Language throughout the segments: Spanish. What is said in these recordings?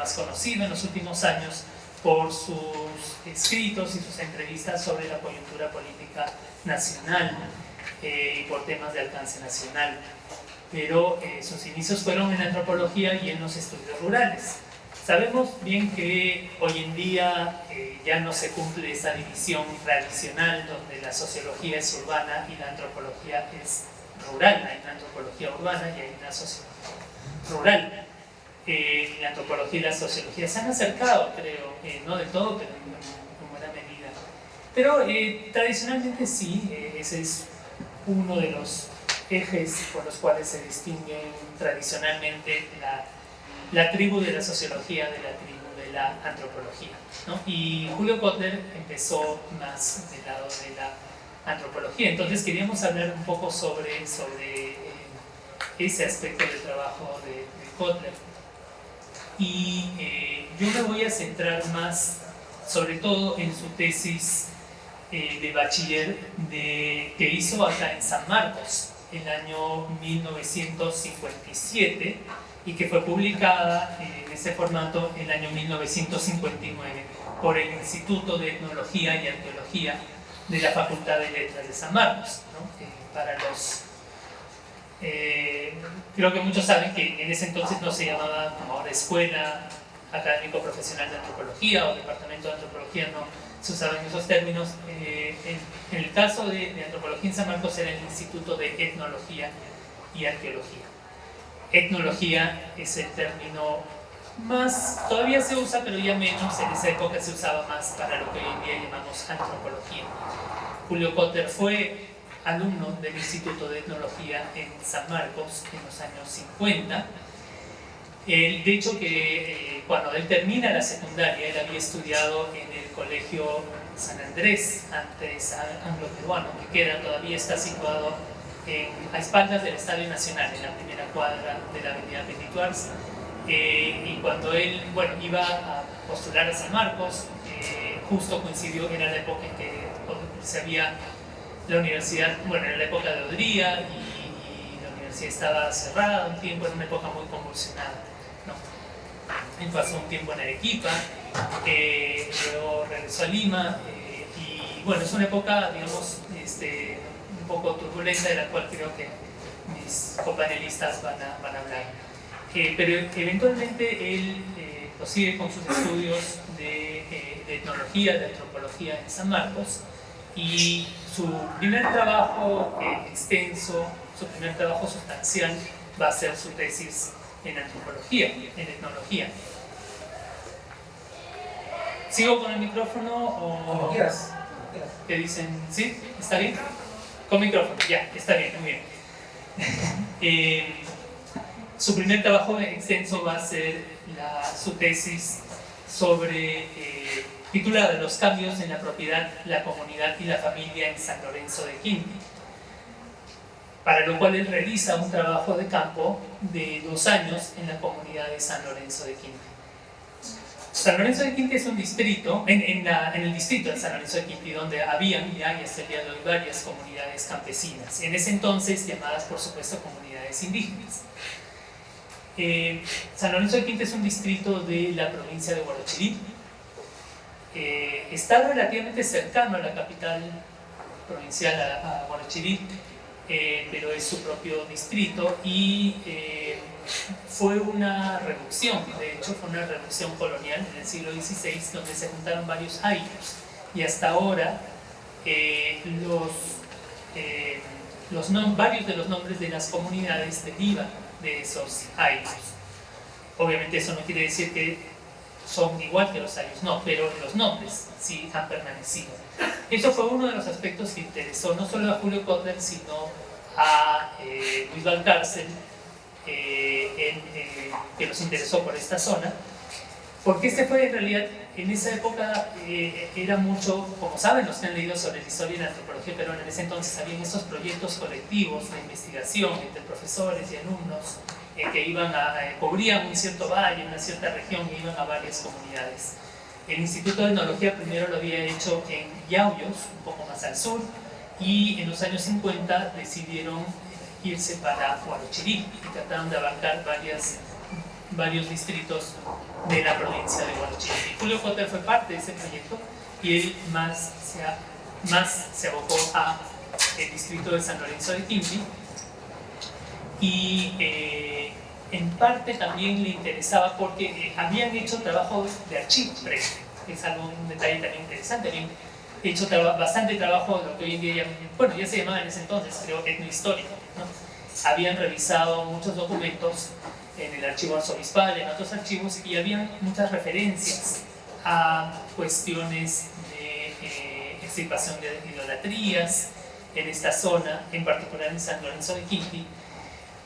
más conocido en los últimos años por sus escritos y sus entrevistas sobre la coyuntura política nacional y por temas de alcance nacional. Pero sus inicios fueron en la antropología y en los estudios rurales. Sabemos bien que hoy en día ya no se cumple esa división tradicional donde la sociología es urbana y la antropología es rural. Hay una antropología urbana y hay una sociología rural. La antropología y la sociología se han acercado, creo, no del todo, pero en buena medida. Pero tradicionalmente sí, ese es uno de los ejes por los cuales se distinguen tradicionalmente la tribu de la sociología de la tribu de la antropología, ¿no? Y Julio Kotler empezó más del lado de la antropología. Entonces queríamos hablar un poco sobre ese aspecto del trabajo de Kotler. Y yo me voy a centrar más, sobre todo, en su tesis de bachiller que hizo acá en San Marcos, en el año 1957, y que fue publicada en ese formato en el año 1959 por el Instituto de Etnología y Arqueología de la Facultad de Letras de San Marcos, ¿no? Para los... creo que muchos saben que en ese entonces no se llamaba como ahora Escuela Académico Profesional de Antropología o Departamento de Antropología, no se usaban esos términos. En el caso de Antropología en San Marcos era el Instituto de Etnología y Arqueología. Etnología es el término más, todavía se usa, pero ya menos. En esa época se usaba más para lo que hoy en día llamamos antropología. Julio Kotler fue alumno del Instituto de Etnología en San Marcos en los años 50. De hecho, que cuando él termina la secundaria, él había estudiado en el Colegio San Andrés, antes anglo-peruano, que todavía está situado a espaldas del Estadio Nacional, en la primera cuadra de la avenida Benito Arce. Y cuando él iba a postular a San Marcos, justo coincidió, era la época en que se había la universidad, era la época de Odría y la universidad estaba cerrada un tiempo, era una época muy convulsionada, ¿no? Él pasó un tiempo en Arequipa, luego regresó a Lima y es una época, digamos, un poco turbulenta, de la cual creo que mis companelistas van a hablar. Pero eventualmente él prosigue con sus estudios de etnología, de antropología en San Marcos, y su primer trabajo extenso, su primer trabajo sustancial va a ser su tesis en antropología, en etnología. ¿Sigo con el micrófono o...? Como quieras. ¿Qué dicen? ¿Sí? ¿Está bien? Con micrófono, ya, está bien, muy bien. Su primer trabajo extenso va a ser su tesis sobre, titulada Los cambios en la propiedad, la comunidad y la familia en San Lorenzo de Quinti, para lo cual él realiza un trabajo de campo de 2 años en la comunidad de San Lorenzo de Quinti. San Lorenzo de Quinti es un distrito, en el distrito de San Lorenzo de Quinti, donde habían y hay hasta el día de hoy varias comunidades campesinas, en ese entonces llamadas por supuesto comunidades indígenas. San Lorenzo de Quinti es un distrito de la provincia de Huarochirí. Está relativamente cercano a la capital provincial, a Huarochirí, pero es su propio distrito y fue una reducción, de hecho fue una reducción colonial en el siglo XVI, donde se juntaron varios ayllus, y hasta ahora varios de los nombres de las comunidades derivan de esos ayllus. Obviamente eso no quiere decir que son igual que los ayllus, no, pero los nombres sí han permanecido. Eso fue uno de los aspectos que interesó no solo a Julio Kotler, sino a Luis Valcárcel, que nos interesó por esta zona, porque fue en realidad, en esa época era mucho, como saben los que han leído sobre la historia y la antropología peruana, en ese entonces habían esos proyectos colectivos de investigación entre profesores y alumnos que cubrían un cierto valle, una cierta región, e iban a varias comunidades. El Instituto de Etnología primero lo había hecho en Yauyos, un poco más al sur, y en los años 50 decidieron irse para Huarochirí y trataron de abarcar varias varios distritos de la provincia de Huarochirí. Julio Cotter fue parte de ese proyecto y él más se abocó a el distrito de San Lorenzo de Quimpi, y en parte también le interesaba porque habían hecho trabajo de archivo previo, que es algo, un detalle también interesante. Habían hecho bastante trabajo de lo que hoy en día ya se llamaba en ese entonces, creo, etnohistórico, ¿no? Habían revisado muchos documentos en el archivo arzobispal, en otros archivos, y habían muchas referencias a cuestiones de extirpación de idolatrías en esta zona, en particular en San Lorenzo de Quimpi,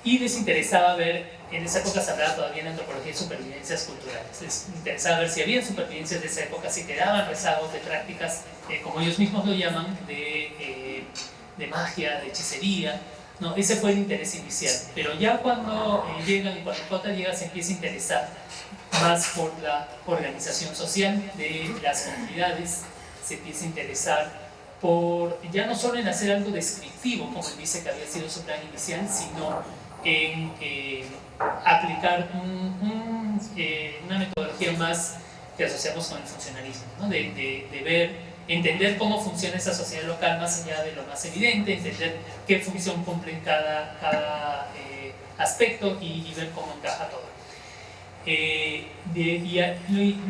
y les interesaba ver, en esa época se hablaba todavía en antropología de supervivencias culturales, les interesaba ver si había supervivencias de esa época, si quedaban rezagos de prácticas, como ellos mismos lo llaman, de magia, de hechicería, ¿no? Ese fue el interés inicial, pero ya cuando llegan y cuando Cotter llega se empieza a interesar más por la organización social de las comunidades, se empieza a interesar por, ya no solo en hacer algo descriptivo, como él dice que había sido su plan inicial, sino en aplicar una metodología más que asociamos con el funcionalismo, ¿no? de ver, entender cómo funciona esa sociedad local más allá de lo más evidente, entender qué función cumple en cada aspecto y ver cómo encaja todo.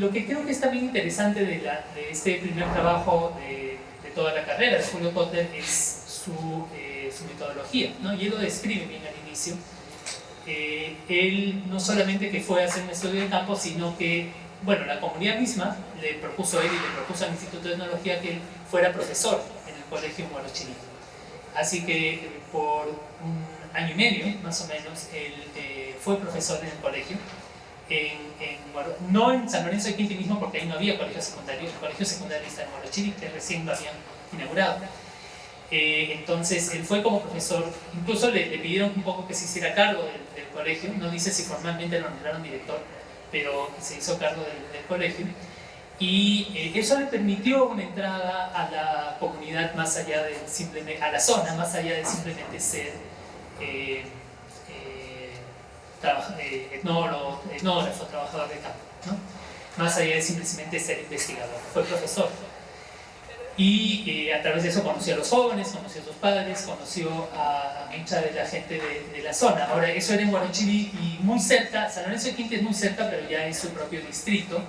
Lo que creo que es también interesante de este primer trabajo de toda la carrera de Julio Cotter es su metodología, ¿no? Y él lo describe bien al inicio. Él no solamente que fue a hacer un estudio de campo, sino que, bueno, la comunidad misma le propuso a él y le propuso al Instituto de Etnología que él fuera profesor en el colegio en Huarochirí. Así que por un año y medio, más o menos, él fue profesor en el colegio. No en San Lorenzo de Quimpi mismo, porque ahí no había colegio secundario, el colegio secundario está en Huarochirí, que recién lo habían inaugurado. Entonces él fue como profesor, incluso le pidieron un poco que se hiciera cargo del colegio, no dice si formalmente lo nombraron director, pero se hizo cargo del colegio, y eso le permitió una entrada a la comunidad más allá de simplemente, a la zona más allá de simplemente ser etnógrafo, trabajador de campo, ¿no? Más allá de simplemente ser investigador, fue profesor. Y a través de eso conoció a los jóvenes, conoció a sus padres, conoció a mucha de la gente de la zona. Ahora, eso era en Huarochirí y muy cerca, San Lorenzo de Quimpi es muy cerca, pero ya es su propio distrito.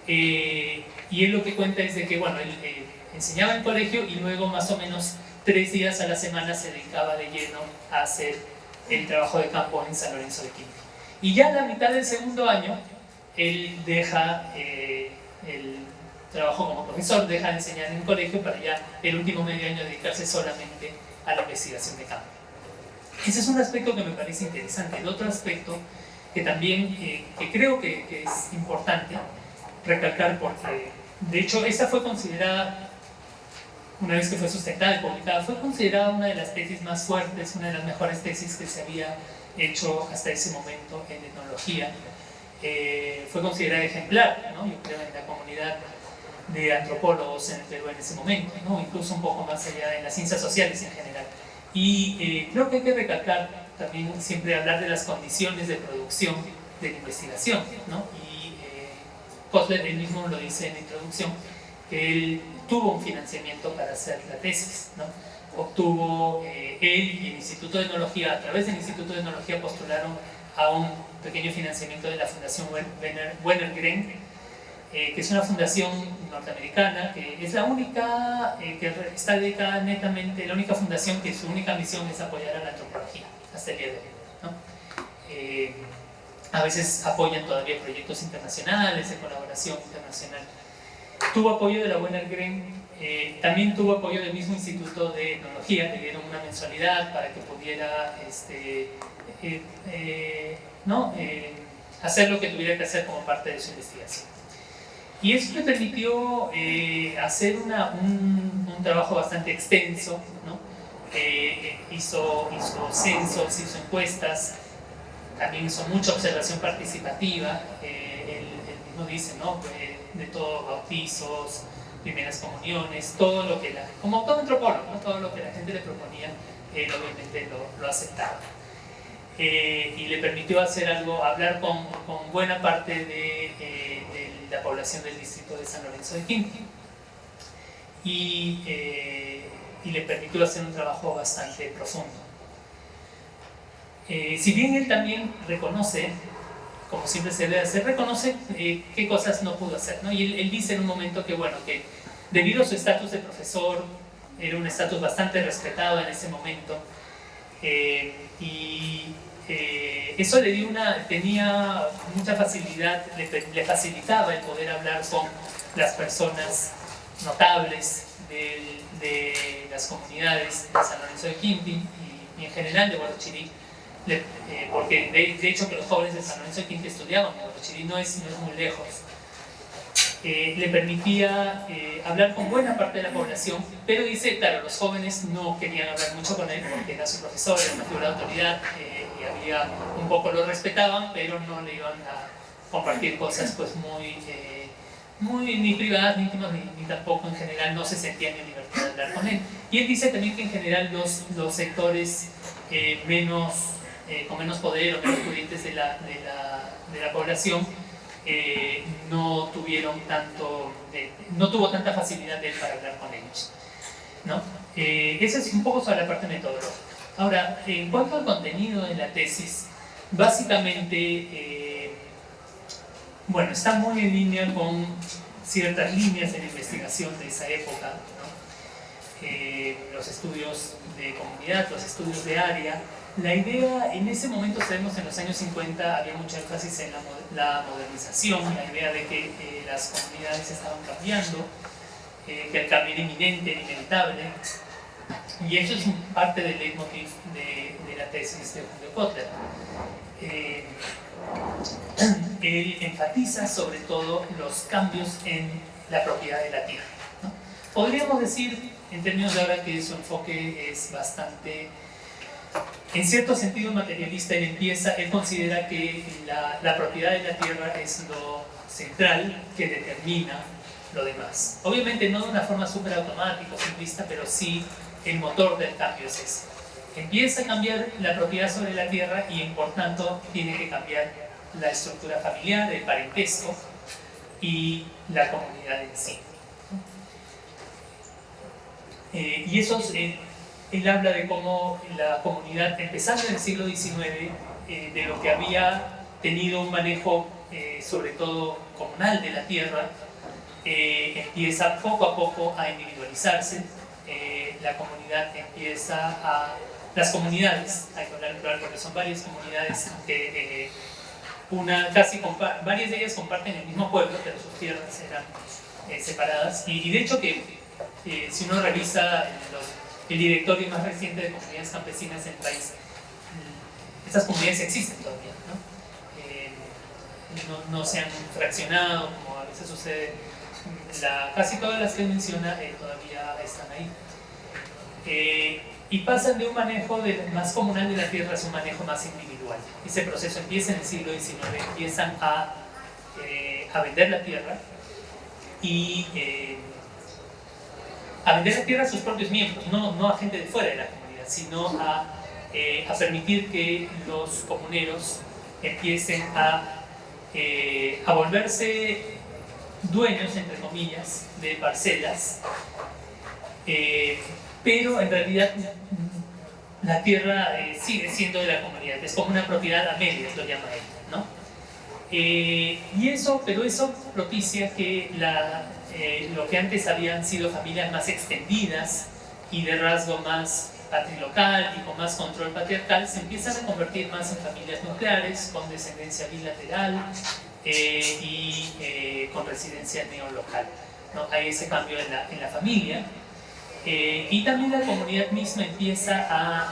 Y él lo que cuenta es de que, bueno, él enseñaba en el colegio y luego más o menos 3 días a la semana se dedicaba de lleno a hacer el trabajo de campo en San Lorenzo de Quimpi. Y ya a la mitad del segundo año, él deja el trabajo como profesor, deja de enseñar en el colegio para ya el último medio año dedicarse solamente a la investigación de campo. Ese es un aspecto que me parece interesante. El otro aspecto que también que creo que es importante recalcar, porque de hecho esta fue considerada, una vez que fue sustentada y publicada, fue considerada una de las tesis más fuertes, una de las mejores tesis que se había hecho hasta ese momento en etnología. Fue considerada ejemplar, ¿no? Yo creo, en la comunidad de antropólogos en el Perú en ese momento, ¿no? Incluso un poco más allá en las ciencias sociales en general. Y creo que hay que recalcar también siempre hablar de las condiciones de producción de la investigación, ¿no? Y Kotler él mismo lo dice en la introducción, que él tuvo un financiamiento para hacer la tesis, ¿no? Obtuvo él y el Instituto de Etnología, a través del Instituto de Etnología postularon a un pequeño financiamiento de la Fundación Wenner-Gren, que es una fundación norteamericana, que es la única que está dedicada netamente, la única fundación que su única misión es apoyar a la antropología hasta el día de hoy, ¿no? A veces apoyan todavía proyectos internacionales, de colaboración internacional. Tuvo apoyo de la Wenner-Gren, también tuvo apoyo del mismo Instituto de Etnología, le dieron una mensualidad para que pudiera hacer lo que tuviera que hacer como parte de su investigación. Y eso le permitió hacer un trabajo bastante extenso, ¿no? Hizo censos, hizo encuestas, también hizo mucha observación participativa. Él mismo dice, ¿no? De todos, bautizos, primeras comuniones, todo lo que como todo antropólogo, ¿no? Todo lo que la gente le proponía, él obviamente lo aceptaba. y le permitió hacer algo, hablar con buena parte de la población del distrito de San Lorenzo de Quinti, y le permitió hacer un trabajo bastante profundo. Si bien él también reconoce, como siempre se debe hacer, reconoce qué cosas no pudo hacer, ¿no? Y él dice en un momento que, bueno, que debido a su estatus de profesor, era un estatus bastante respetado en ese momento, y eso le dio tenía mucha facilidad, le facilitaba el poder hablar con las personas notables de las comunidades de San Lorenzo de Quinti y en general de Huarochirí, porque de hecho que los jóvenes de San Lorenzo de Quinti estudiaban en Huarochirí, no es muy lejos. Le permitía hablar con buena parte de la población, pero dice, claro, los jóvenes no querían hablar mucho con él porque era su profesor, era una figura de autoridad, y había un poco lo respetaban, pero no le iban a compartir cosas pues muy ni privadas, ni íntimas, ni tampoco en general no se sentían en libertad de hablar con él. Y él dice también que en general los sectores con menos poder o menos pudientes de la población no tuvo tanta facilidad de él para hablar con ellos, ¿no? Eso es un poco sobre la parte metodológica. Ahora, en cuanto al contenido de la tesis, básicamente, bueno, está muy en línea con ciertas líneas de la investigación de esa época, ¿no? Los estudios de comunidad, los estudios de área. La idea, en ese momento, sabemos, en los años 50 había mucho énfasis en la modernización, la idea de que las comunidades estaban cambiando, que el cambio era inminente, inevitable, y eso es parte del leitmotiv de la tesis de Julio Kotler. Él enfatiza sobre todo los cambios en la propiedad de la tierra, ¿no? Podríamos decir, en términos de ahora, que su enfoque es bastante, en cierto sentido, materialista. Él considera que la propiedad de la tierra es lo central que determina lo demás. Obviamente no de una forma súper automática o simplista, pero sí el motor del cambio es ese. Empieza a cambiar la propiedad sobre la tierra y, por tanto, tiene que cambiar la estructura familiar, el parentesco y la comunidad en sí. Y eso él habla de cómo la comunidad, empezando en el siglo XIX, de lo que había tenido un manejo sobre todo comunal de la tierra, empieza poco a poco a individualizarse. La comunidad las comunidades, hay que hablar claro porque son varias comunidades que varias de ellas comparten el mismo pueblo, pero sus tierras eran separadas, y de hecho que si uno revisa el directorio más reciente de comunidades campesinas en el país, estas comunidades existen todavía, ¿no? No se han fraccionado como a veces sucede. Casi todas las que él menciona todavía están ahí. Y pasan de un manejo más comunal de la tierra a un manejo más individual. Ese proceso empieza en el siglo XIX, empiezan a vender la tierra y a vender la tierra a sus propios miembros, no a gente de fuera de la comunidad, sino a permitir que los comuneros empiecen a volverse dueños, entre comillas, de parcelas, pero en realidad la tierra sigue siendo de la comunidad, es como una propiedad a medias, lo llama él, ¿no? Pero eso propicia que lo que antes habían sido familias más extendidas y de rasgo más patrilocal y con más control patriarcal, se empiezan a convertir más en familias nucleares, con descendencia bilateral y con residencia neolocal, ¿no? Hay ese cambio en la familia, y también la comunidad misma empieza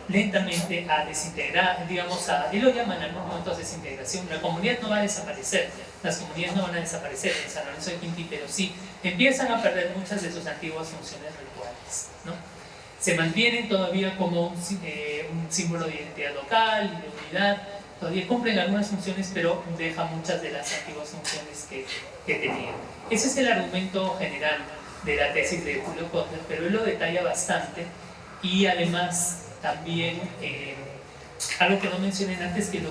lentamente a desintegrar, digamos, él lo llama en algunos momentos desintegración. La comunidad no va a desaparecer, las comunidades no van a desaparecer en San Lorenzo de Quinti, pero sí empiezan a perder muchas de sus antiguas funciones rituales, ¿no? Se mantienen todavía como un símbolo de identidad local y de unidad, todavía cumplen algunas funciones, pero dejan muchas de las antiguas funciones que tenían. Ese es el argumento general de la tesis de Julio Kotler, pero él lo detalla bastante, y además también algo que no mencioné antes, que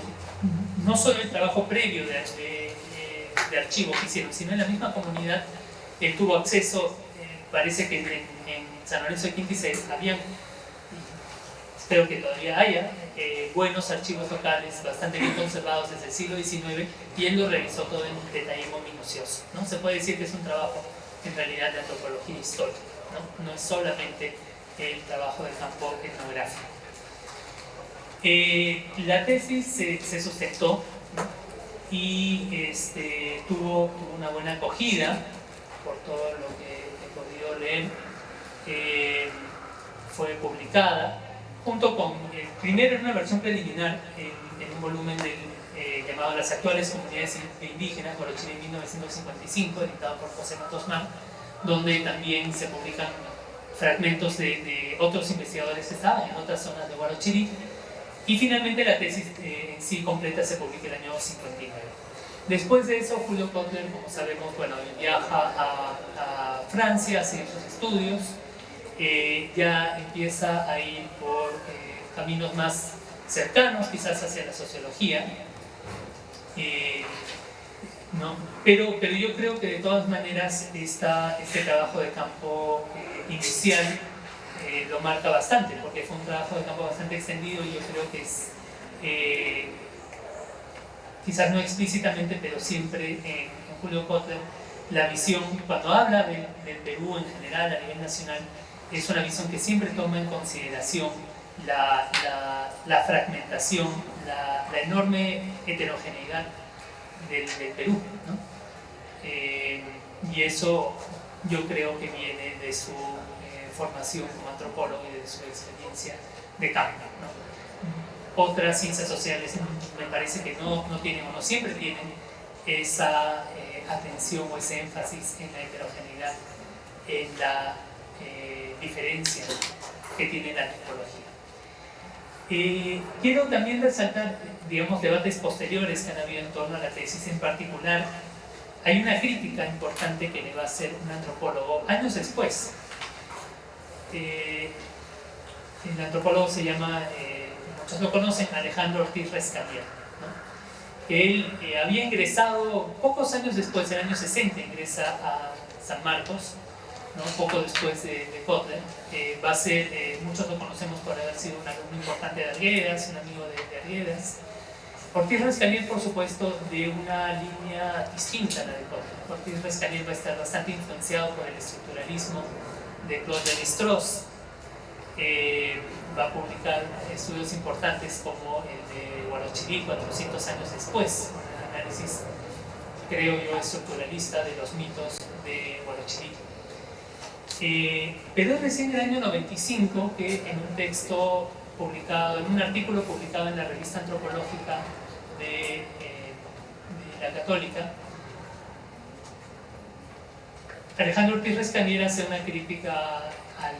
no solo el trabajo previo de archivo que hicieron, sino en la misma comunidad tuvo acceso, parece que en San Lorenzo de Quinti habían, espero que todavía haya, buenos archivos locales bastante bien conservados desde el siglo XIX, y él lo revisó todo en detalle muy minucioso, ¿no? Se puede decir que es un trabajo en realidad de antropología histórica, ¿no? No es solamente el trabajo de campo etnográfico. La tesis se sustentó, ¿no? Y tuvo una buena acogida por todo lo que he podido leer. Fue publicada junto con, primero en una versión preliminar en un volumen llamado Las actuales comunidades indígenas, Guarochirí, 1955, editado por José Matos Mann, donde también se publican fragmentos de otros investigadores que estaban en otras zonas de Guarochirí, y finalmente la tesis en sí completa se publica el año 59. Después de eso, Julio Kotler, como sabemos, bueno, viaja a Francia a seguir sus estudios, ya empieza a ir por caminos más cercanos, quizás hacia la sociología, ¿no? Pero yo creo que de todas maneras este trabajo de campo inicial lo marca bastante, porque fue un trabajo de campo bastante extendido, y yo creo que es, quizás no explícitamente, pero siempre en Julio Kotler, la visión, cuando habla del Perú en general a nivel nacional, es una visión que siempre toma en consideración la fragmentación, la enorme heterogeneidad del Perú, ¿no? Y eso yo creo que viene de su formación como antropólogo y de su experiencia de campo, ¿no? Otras ciencias sociales me parece que no tienen, o no siempre tienen, esa atención o ese énfasis en la heterogeneidad, en la diferencia que tiene la antropología. Quiero también resaltar, digamos, debates posteriores que han habido en torno a la tesis. En particular, hay una crítica importante que le va a hacer un antropólogo años después. El antropólogo se llama, muchos lo conocen, Alejandro Ortiz Rescalier, ¿no? Que él había ingresado pocos años después, en el año 60, ingresa a San Marcos, ¿no? Poco después de Kotler. Va a ser, muchos lo conocemos por haber sido un alumno importante de Arguedas, un amigo de Arguedas. Ortiz Rescalier, por supuesto, de una línea distinta a la de Kotler. Ortiz Rescalier va a estar bastante influenciado por el estructuralismo de Claude Lévi-Strauss. Va a publicar estudios importantes como el de Guarochirí 400 años después, un análisis, creo yo, estructuralista de los mitos de Guarochirí. Pero es recién en el año 95 que en un texto publicado, en un artículo publicado en la revista antropológica de la Católica, Alejandro Ortiz Rescalier hace una crítica a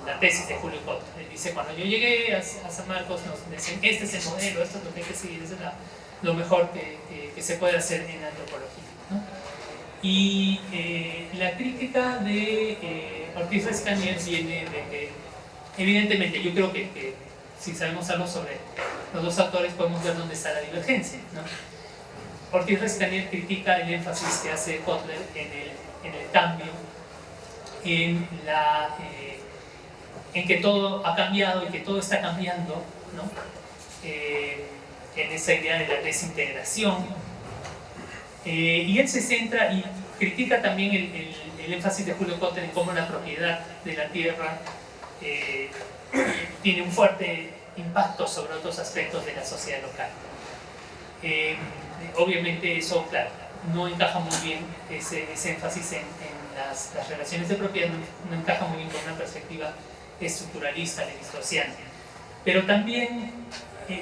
la tesis de Julio Kotler. Él dice: cuando yo llegué a San Marcos nos decían, este es el modelo, esto es lo que hay que seguir, es lo mejor que se puede hacer en antropología, ¿no? Y la crítica de Ortiz Rescalier viene de que, evidentemente, yo creo que si sabemos algo sobre los dos autores podemos ver dónde está la divergencia, ¿no? Ortiz Rescalier critica el énfasis que hace Kotler en el cambio, en que todo ha cambiado y que todo está cambiando, ¿no? En esa idea de la desintegración. Y él se centra y critica también el énfasis de Julio Kotler en cómo la propiedad de la tierra tiene un fuerte impacto sobre otros aspectos de la sociedad local. Obviamente eso, claro, no encaja muy bien, ese énfasis en las relaciones de propiedad no encaja muy bien con una perspectiva estructuralista, levi-straussiana. Pero también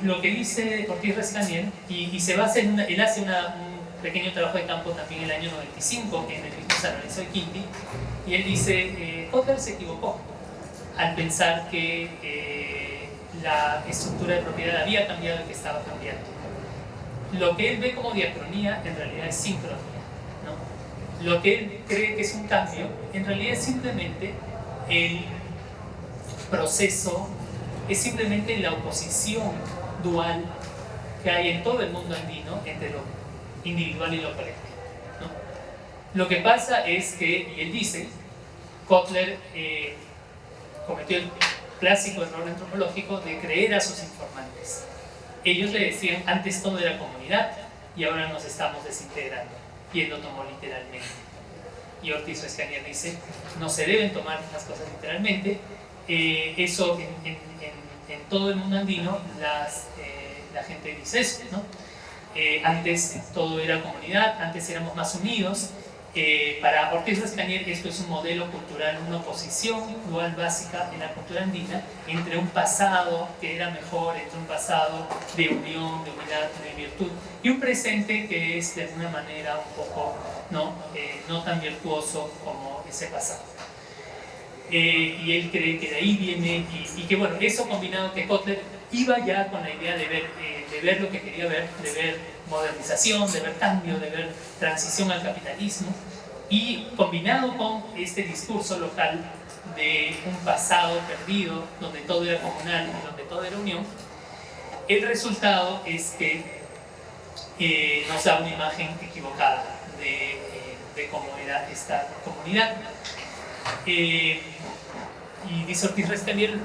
lo que dice Ortiz Rescalier, y se basa en él hace un pequeño trabajo de campo también en el año 95 en el mismo San Lorenzo de Quinti, y él dice: Kotler se equivocó al pensar que la estructura de propiedad había cambiado y que estaba cambiando. Lo que él ve como diacronía en realidad es sincronía, ¿no? Lo que él cree que es un cambio en realidad es simplemente el proceso es simplemente la oposición dual que hay en todo el mundo andino entre lo individual y lo colectivo, ¿no? Lo que pasa es que, y él dice, Kotler cometió el clásico error antropológico de creer a sus informantes. Ellos le decían, antes todo era comunidad y ahora nos estamos desintegrando, y él lo tomó literalmente. Y Ortiz Rescanier dice, no se deben tomar las cosas literalmente. Eso en todo el mundo andino la gente dice eso, ¿no? Antes todo era comunidad, antes éramos más unidos. Para Ortiz Rescanier esto es un modelo cultural, una oposición dual básica en la cultura andina entre un pasado que era mejor, entre un pasado de unión, de unidad, de virtud, y un presente que es de alguna manera un poco no tan virtuoso como ese pasado. Y él cree que de ahí viene, y que bueno, eso combinado que Kotler iba ya con la idea de ver lo que quería ver, de ver modernización, de ver cambio, de ver transición al capitalismo, y combinado con este discurso local de un pasado perdido, donde todo era comunal y donde todo era unión, el resultado es que nos da una imagen equivocada de cómo era esta comunidad. Y dice Ortiz Rescanier,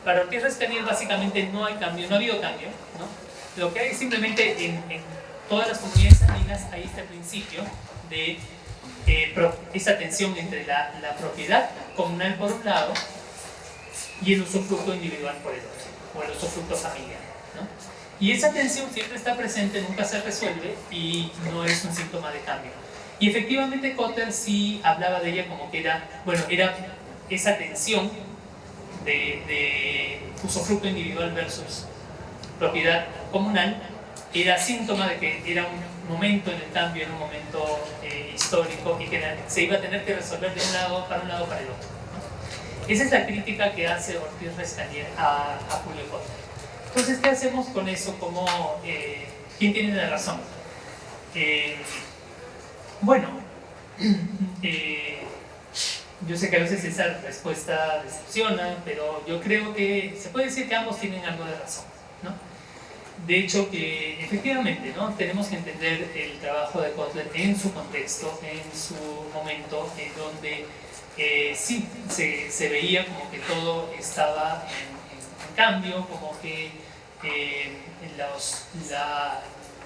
para Ortiz Rescanier básicamente no hay cambio, no ha habido cambio, ¿no? Lo que hay simplemente en todas las comunidades andinas hay este principio de esa tensión entre la propiedad comunal por un lado y el usufructo individual por el otro, o el usufructo familiar, ¿no? Y esa tensión siempre está presente, nunca se resuelve y no es un síntoma de cambio. Y efectivamente Kotler sí hablaba de ella como que era esa tensión de usufructo individual versus propiedad comunal, era síntoma de que era un momento en el cambio, era un momento histórico y que se iba a tener que resolver de un lado para el otro, ¿no? Esa es la crítica que hace Ortiz Rescanier a Julio Kotler. Entonces, ¿qué hacemos con eso? ¿Quién tiene la razón? Bueno, yo sé que a veces esa respuesta decepciona, pero yo creo que se puede decir que ambos tienen algo de razón, ¿no? De hecho, que efectivamente, ¿no? Tenemos que entender el trabajo de Kotler en su contexto, en su momento, en donde sí se veía como que todo estaba en cambio, como que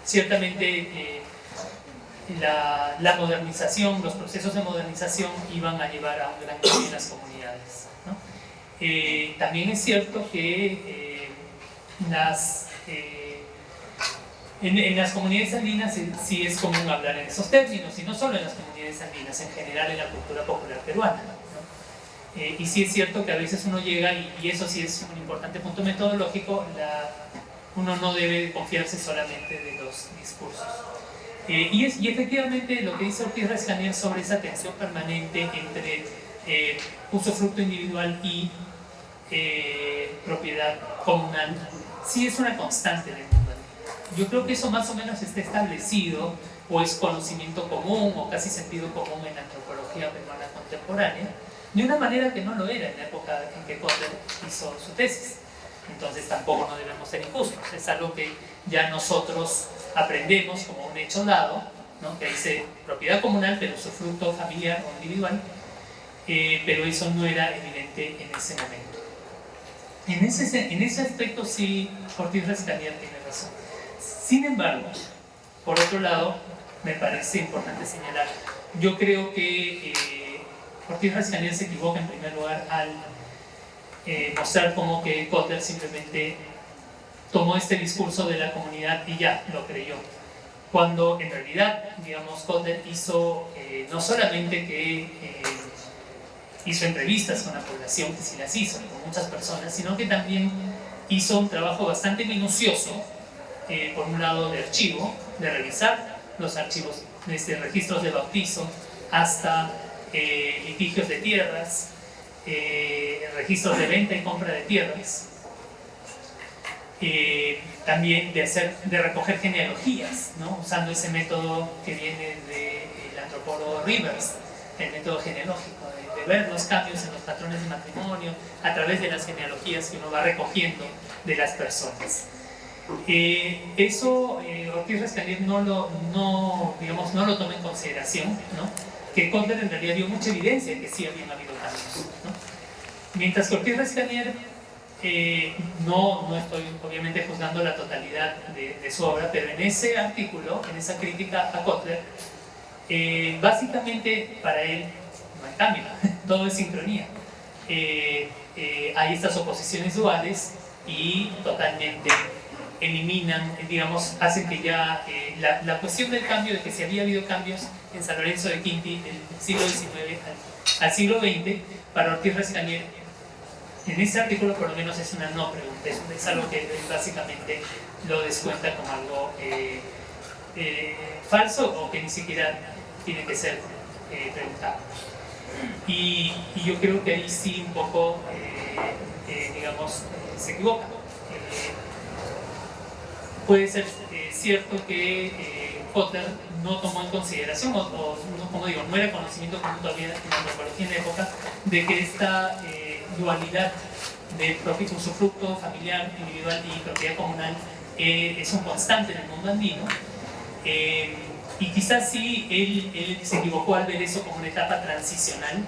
ciertamente la modernización, los procesos de modernización iban a llevar a un gran cambio en las comunidades, ¿no? También es cierto que en las comunidades andinas sí es común hablar en esos términos, y no solo en las comunidades andinas, en general en la cultura popular peruana, ¿no? Y sí es cierto que a veces uno llega, y eso sí es un importante punto metodológico, uno no debe confiarse solamente de los discursos. Y efectivamente lo que dice Ortiz Rescanier sobre esa tensión permanente entre usufructo individual y propiedad comunal, sí es una constante en el mundo. Yo creo que eso más o menos está establecido, o es conocimiento común, o casi sentido común en la antropología peruana contemporánea, de una manera que no lo era en la época en que Kotler hizo su tesis. Entonces tampoco no debemos ser injustos, es algo que ya nosotros aprendemos como un hecho dado, ¿no? Que dice propiedad comunal, pero usufructo familiar o individual, pero eso no era evidente en ese momento. En ese aspecto sí Ortiz Rescanier tiene razón. Sin embargo, por otro lado, me parece importante señalar, yo creo que Ortiz Rescanier se equivoca en primer lugar al mostrar como que Kotler simplemente tomó este discurso de la comunidad y ya lo creyó, cuando en realidad, digamos, Kotler hizo no solamente que hizo entrevistas con la población, que sí las hizo, con muchas personas, sino que también hizo un trabajo bastante minucioso, por un lado de archivo, de revisar los archivos, desde registros de bautizo hasta litigios de tierras, registros de venta y compra de tierras, también de recoger genealogías, ¿no? Usando ese método que viene del antropólogo Rivers, el método genealógico, de ver los cambios en los patrones de matrimonio a través de las genealogías que uno va recogiendo de las personas. Eso Ortiz Rescalier no lo toma en consideración, ¿no? Que Kotler en realidad dio mucha evidencia de que sí habían habido cambios, ¿no? Mientras que Ortiz Rescalier, no estoy obviamente juzgando la totalidad de su obra, pero en ese artículo, en esa crítica a Kotler, básicamente para él no hay cambio, todo es sincronía. Hay estas oposiciones duales y totalmente eliminan, digamos, hacen que ya la cuestión del cambio, de que si había habido cambios en San Lorenzo de Quinti del siglo XIX al siglo XX, para Ortiz Rescalier, en ese artículo por lo menos es una no pregunta, es algo que básicamente lo descuenta como algo falso o que ni siquiera tiene que ser preguntado. Y yo creo que ahí sí un poco, digamos, se equivoca. Puede ser cierto que Kotler no tomó en consideración, o como digo, no era conocimiento común todavía en la antropología en la época, de que esta dualidad de usufructo familiar, individual y propiedad comunal es un constante en el mundo andino. Y quizás sí él se equivocó al ver eso como una etapa transicional,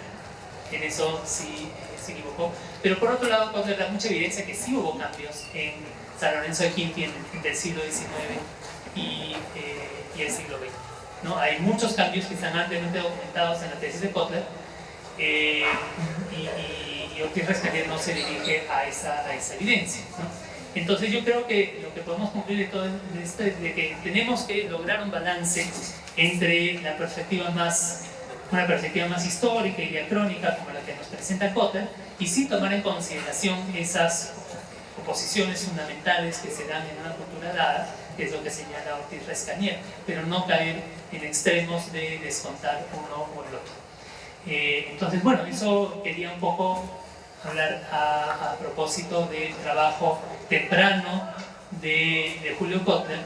en eso sí se equivocó, pero por otro lado Kotler da mucha evidencia que sí hubo cambios en San Lorenzo de Quinti del siglo XIX y el siglo XX, ¿no? Hay muchos cambios que están ampliamente documentados en la tesis de Kotler, y Ortiz Rescalier no se dirige a esa evidencia, ¿no? Entonces yo creo que lo que podemos concluir de todo esto es de que tenemos que lograr un balance entre una perspectiva más histórica y diacrónica como la que nos presenta Kotler, y sí tomar en consideración esas oposiciones fundamentales que se dan en una cultura dada, que es lo que señala Ortiz Rescalier, pero no caer en extremos de descontar uno o el otro. Entonces, bueno, eso quería un poco hablar a propósito del trabajo temprano de Julio Kotler,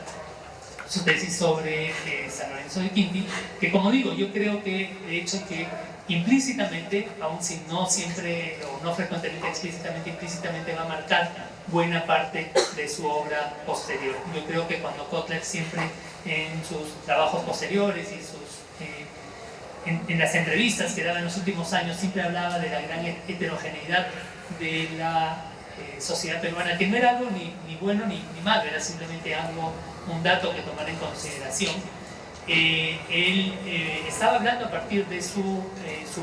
su tesis sobre San Lorenzo de Quinti, que como digo, yo creo que de hecho que implícitamente, aun si no siempre o no frecuentemente explícitamente, implícitamente va a marcar buena parte de su obra posterior. Yo creo que cuando Kotler siempre en sus trabajos posteriores y en las entrevistas que daba en los últimos años siempre hablaba de la gran heterogeneidad de la sociedad peruana, que no era algo ni bueno ni malo, era simplemente un dato que tomar en consideración. Él estaba hablando a partir de su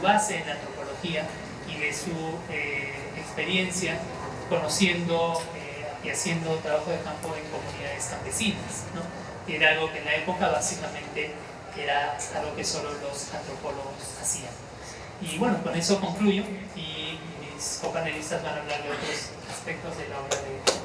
base en la antropología y de su experiencia conociendo y haciendo trabajo de campo en comunidades campesinas, ¿no? Y era algo que en la época básicamente era algo que solo los antropólogos hacían. Y bueno, con eso concluyo y mis copanelistas van a hablar de otros aspectos de la obra de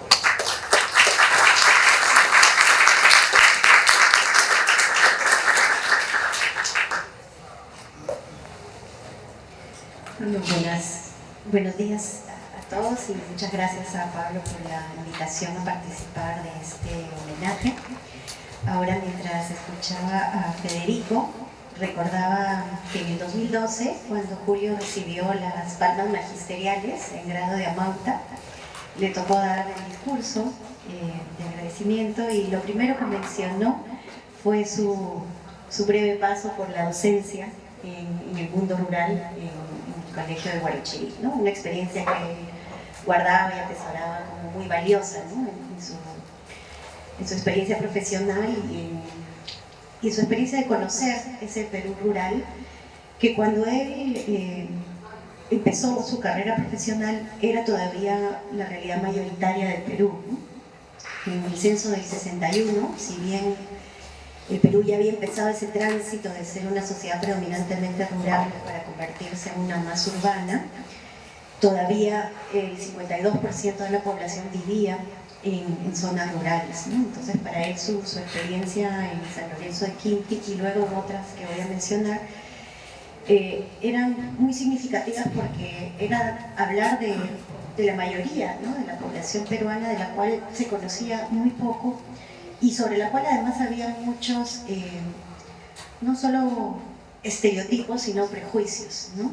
Buenos días a todos y muchas gracias a Pablo por la invitación a participar de este homenaje. Ahora, mientras escuchaba a Federico, recordaba que en el 2012, cuando Julio recibió las palmas magisteriales en grado de amauta, le tocó dar el discurso de agradecimiento y lo primero que mencionó fue su breve paso por la docencia en el mundo rural, en el colegio de Guarochirí, ¿no? Una experiencia que guardaba y atesoraba como muy valiosa, ¿no? en su experiencia profesional y en su experiencia de conocer ese Perú rural, que cuando él empezó su carrera profesional era todavía la realidad mayoritaria del Perú, ¿no? En el censo del 61, si bien el Perú ya había empezado ese tránsito de ser una sociedad predominantemente rural para convertirse en una más urbana, todavía el 52% de la población vivía en zonas rurales, ¿no? Entonces para él su experiencia en San Lorenzo de Quinti y luego otras que voy a mencionar eran muy significativas porque era hablar de la mayoría, ¿no? De la población peruana, de la cual se conocía muy poco y sobre la cual además había muchos, no solo estereotipos, sino prejuicios, ¿no?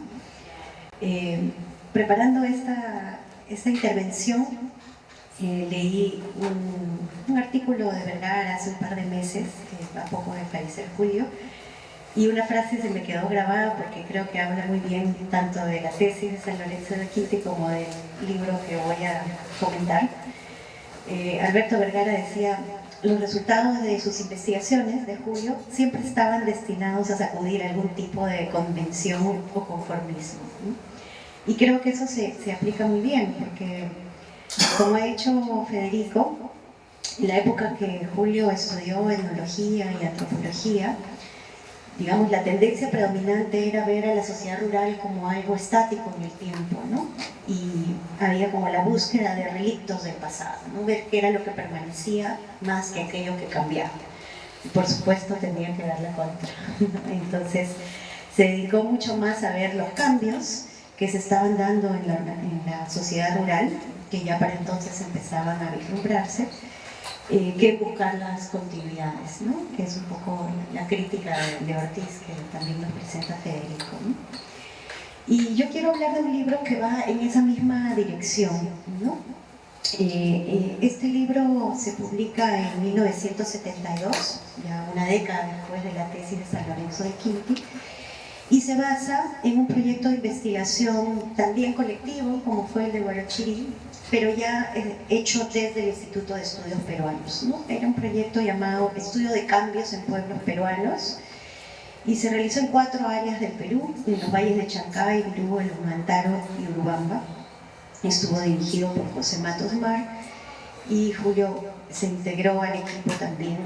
Preparando esta intervención, leí un artículo de Vergara hace un par de meses, a poco de fallecer Julio, y una frase se me quedó grabada porque creo que habla muy bien tanto de la tesis de San Lorenzo de Quinti como del libro que voy a comentar. Alberto Vergara decía: los resultados de sus investigaciones de Julio siempre estaban destinados a sacudir algún tipo de convención o conformismo, ¿no? Y creo que eso se aplica muy bien, porque como ha hecho Federico, en la época que Julio estudió etnología y antropología, digamos, la tendencia predominante era ver a la sociedad rural como algo estático en el tiempo, ¿no? Y había como la búsqueda de relictos del pasado, ¿no? Ver qué era lo que permanecía más que aquello que cambiaba. Y por supuesto tenía que dar la contra. Entonces se dedicó mucho más a ver los cambios que se estaban dando en la sociedad rural, que ya para entonces empezaban a vislumbrarse, que buscar las continuidades, ¿no? Que es un poco la crítica de Ortiz que también nos presenta Federico, ¿no? Y yo quiero hablar de un libro que va en esa misma dirección, ¿no? Este libro se publica en 1972, ya una década después de la tesis de San Lorenzo de Quinti, y se basa en un proyecto de investigación también colectivo, como fue el de Guarachirí, pero ya hecho desde el Instituto de Estudios Peruanos, ¿no? Era un proyecto llamado Estudio de Cambios en Pueblos Peruanos, y se realizó en 4 áreas del Perú, en los valles de Chancay, Virú, El Humantaro y Urubamba. Estuvo dirigido por José Matos Mar, y Julio se integró al equipo también,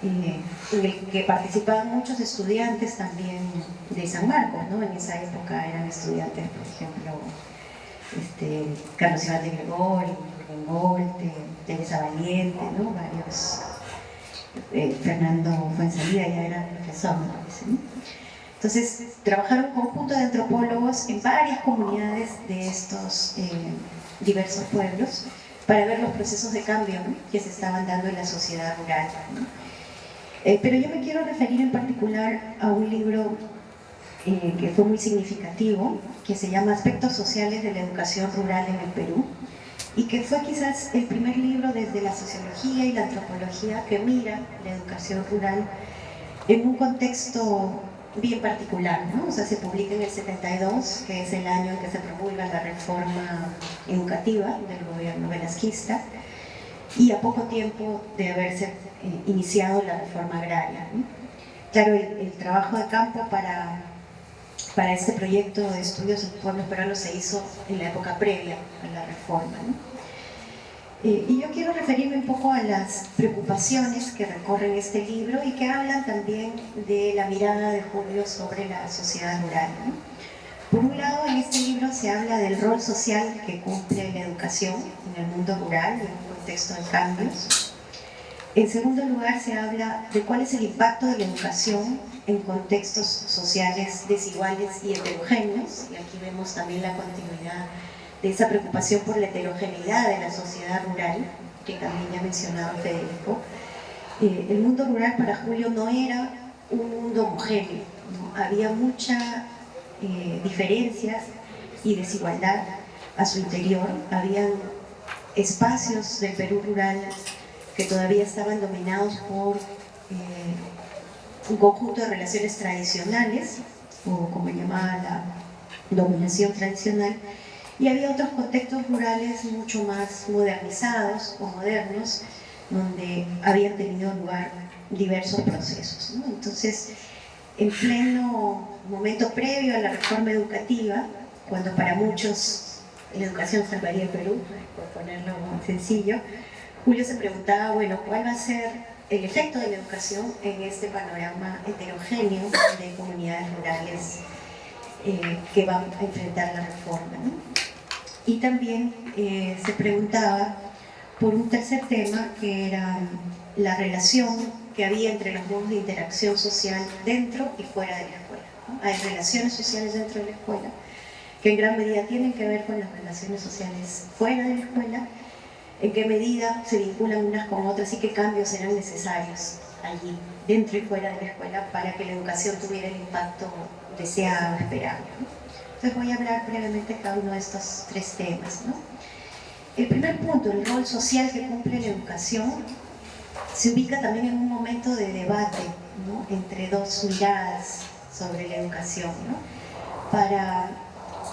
en el que participaban muchos estudiantes también de San Marcos, ¿no? En esa época eran estudiantes, por ejemplo, Carlos Iván de Gregorio, Rubén Golte, Teresa Valiente, ¿no? Varios, Fernando Fuenzalida ya era profesor, me parece, ¿no? Entonces trabajaron un conjunto de antropólogos en varias comunidades de estos diversos pueblos para ver los procesos de cambio, ¿no? Que se estaban dando en la sociedad rural, ¿no? Pero yo me quiero referir en particular a un libro que fue muy significativo, que se llama Aspectos Sociales de la Educación Rural en el Perú, y que fue quizás el primer libro desde la sociología y la antropología que mira la educación rural en un contexto bien particular, ¿no? O sea, se publica en el 72, que es el año en que se promulga la reforma educativa del gobierno velasquista, y a poco tiempo de haberse iniciado la reforma agraria, ¿no? Claro, el trabajo de campo para este proyecto de estudios en pueblos peruanos se hizo en la época previa a la reforma, ¿no? Y yo quiero referirme un poco a las preocupaciones que recorren este libro y que hablan también de la mirada de Julio sobre la sociedad rural, ¿no? Por un lado, en este libro se habla del rol social que cumple la educación en el mundo rural, en un contexto de cambios. En segundo lugar, se habla de cuál es el impacto de la educación en contextos sociales desiguales y heterogéneos, y aquí vemos también la continuidad de esa preocupación por la heterogeneidad de la sociedad rural, que también ya mencionaba Federico. El mundo rural para Julio no era un mundo homogéneo, ¿no? Había muchas diferencias y desigualdad a su interior. Habían espacios del Perú rural que todavía estaban dominados por un conjunto de relaciones tradicionales, o como llamaba la dominación tradicional, y había otros contextos rurales mucho más modernizados o modernos, donde habían tenido lugar diversos procesos, ¿no? Entonces, en pleno momento previo a la reforma educativa, cuando para muchos la educación salvaría el Perú, por ponerlo sencillo, Julio se preguntaba, bueno, ¿cuál va a ser el efecto de la educación en este panorama heterogéneo de comunidades rurales que van a enfrentar la reforma, ¿no? Y también se preguntaba por un tercer tema, que era la relación que había entre los modos de interacción social dentro y fuera de la escuela, ¿no? Hay relaciones sociales dentro de la escuela que en gran medida tienen que ver con las relaciones sociales fuera de la escuela, en qué medida se vinculan unas con otras y qué cambios serán necesarios allí, dentro y fuera de la escuela, para que la educación tuviera el impacto deseado, esperado, ¿no? Entonces voy a hablar brevemente de cada uno de estos tres temas, ¿no? El primer punto, el rol social que cumple la educación, se ubica también en un momento de debate, ¿no?, entre dos miradas sobre la educación, ¿no? Para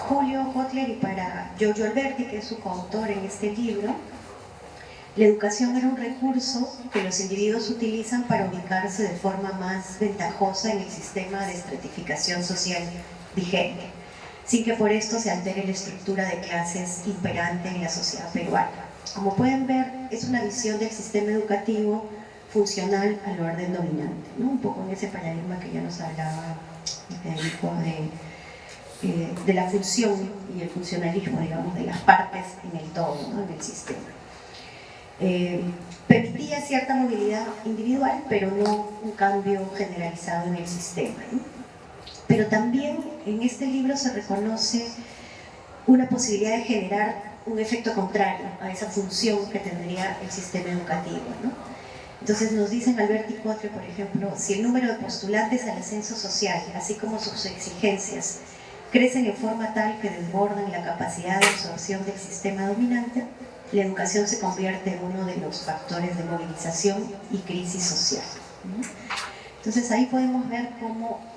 Julio Kotler y para Giorgio Alberti, que es su coautor en este libro, la educación era un recurso que los individuos utilizan para ubicarse de forma más ventajosa en el sistema de estratificación social vigente, sin que por esto se altere la estructura de clases imperante en la sociedad peruana. Como pueden ver, es una visión del sistema educativo funcional al orden dominante, ¿no? Un poco en ese paradigma que ya nos hablaba Federico de la función y el funcionalismo, digamos, de las partes en el todo, ¿no?, en el sistema. Permitía cierta movilidad individual, pero no un cambio generalizado en el sistema, ¿no? Pero también en este libro se reconoce una posibilidad de generar un efecto contrario a esa función que tendría el sistema educativo, ¿no? Entonces nos dicen Alberti y Kotler, por ejemplo, si el número de postulantes al ascenso social, así como sus exigencias, crecen en forma tal que desbordan la capacidad de absorción del sistema dominante, la educación se convierte en uno de los factores de movilización y crisis social, ¿no? Entonces ahí podemos ver cómo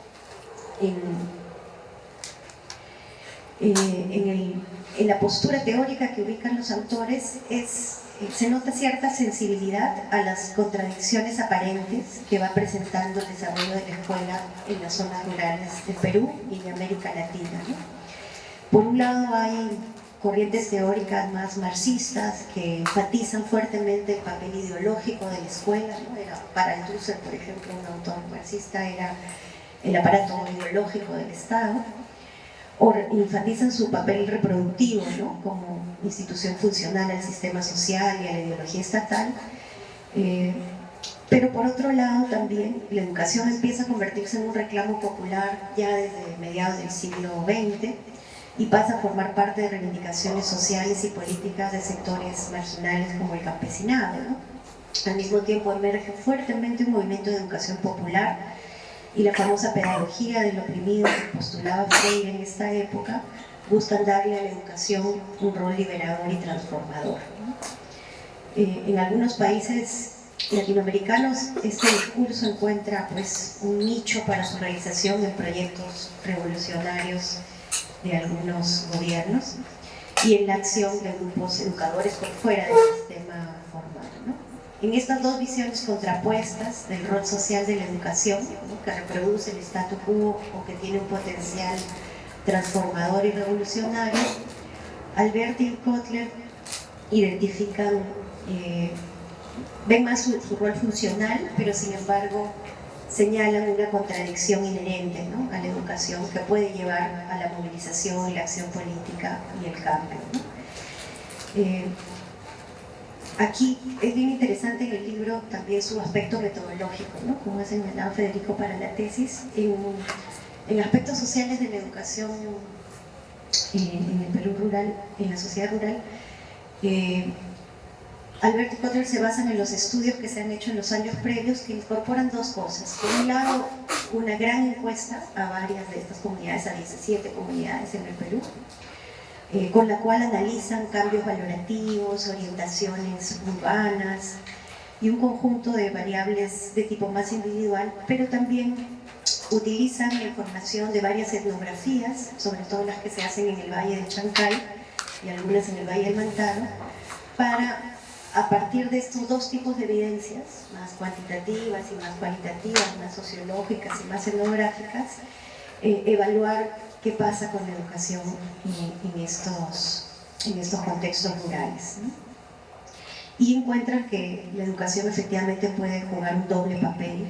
en la postura teórica que ubican los autores se nota cierta sensibilidad a las contradicciones aparentes que va presentando el desarrollo de la escuela en las zonas rurales de Perú y de América Latina, ¿no? Por un lado hay corrientes teóricas más marxistas que enfatizan fuertemente el papel ideológico de la escuela, ¿no? Para Althusser, por ejemplo, un autor marxista, era el aparato ideológico del Estado, o enfatizan su papel reproductivo, ¿no?, como institución funcional al sistema social y a la ideología estatal. Pero por otro lado también la educación empieza a convertirse en un reclamo popular ya desde mediados del siglo XX y pasa a formar parte de reivindicaciones sociales y políticas de sectores marginales como el campesinado, ¿no? Al mismo tiempo emerge fuertemente un movimiento de educación popular y la famosa pedagogía del oprimido que postulaba Freire en esta época buscan darle a la educación un rol liberador y transformador, ¿no? En algunos países latinoamericanos este discurso encuentra pues un nicho para su realización en proyectos revolucionarios de algunos gobiernos y en la acción de grupos educadores por fuera del sistema formal, ¿no? En estas dos visiones contrapuestas del rol social de la educación, ¿no?, que reproduce el statu quo o que tiene un potencial transformador y revolucionario, Alberti y Kotler identifican, ven más su rol funcional, pero sin embargo señalan una contradicción inherente, ¿no?, a la educación que puede llevar a la movilización y la acción política y el cambio, ¿no? Aquí es bien interesante en el libro también su aspecto metodológico, ¿no?, como ha señalado Federico para la tesis, en aspectos sociales de la educación en el Perú rural, en la sociedad rural. Alberti y Kotler se basan en los estudios que se han hecho en los años previos que incorporan dos cosas. Por un lado, una gran encuesta a varias de estas comunidades, a 17 comunidades en el Perú, con la cual analizan cambios valorativos, orientaciones urbanas y un conjunto de variables de tipo más individual, pero también utilizan la información de varias etnografías, sobre todo las que se hacen en el Valle de Chancay y algunas en el Valle del Mantaro, para, a partir de estos dos tipos de evidencias, más cuantitativas y más cualitativas, más sociológicas y más etnográficas, evaluar qué pasa con la educación en estos contextos rurales, ¿no? Y encuentran que la educación efectivamente puede jugar un doble papel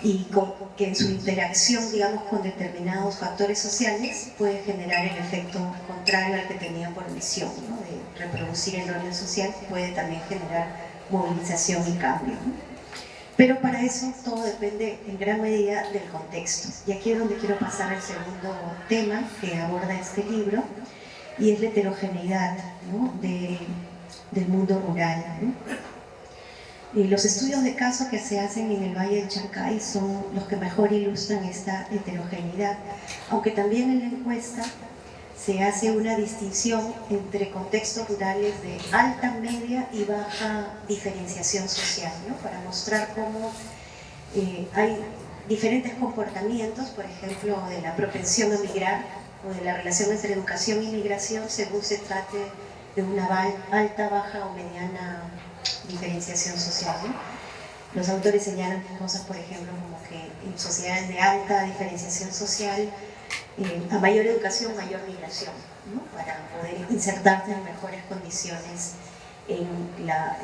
y que en su interacción, digamos, con determinados factores sociales puede generar el efecto contrario al que tenían por misión, ¿no?, de reproducir el orden social, puede también generar movilización y cambio, ¿no? Pero para eso todo depende en gran medida del contexto. Y aquí es donde quiero pasar al segundo tema que aborda este libro, y es la heterogeneidad, ¿no?, del mundo rural, ¿no? Los estudios de caso que se hacen en el Valle de Chancay son los que mejor ilustran esta heterogeneidad, aunque también en la encuesta se hace una distinción entre contextos rurales de alta, media y baja diferenciación social, ¿no? Para mostrar cómo hay diferentes comportamientos, por ejemplo, de la propensión a migrar o de la relación entre educación y migración según se trate de una alta, baja o mediana diferenciación social, ¿no? Los autores señalan cosas, por ejemplo, como que en sociedades de alta diferenciación social, a mayor educación, mayor migración, ¿no? Para poder insertarse en mejores condiciones en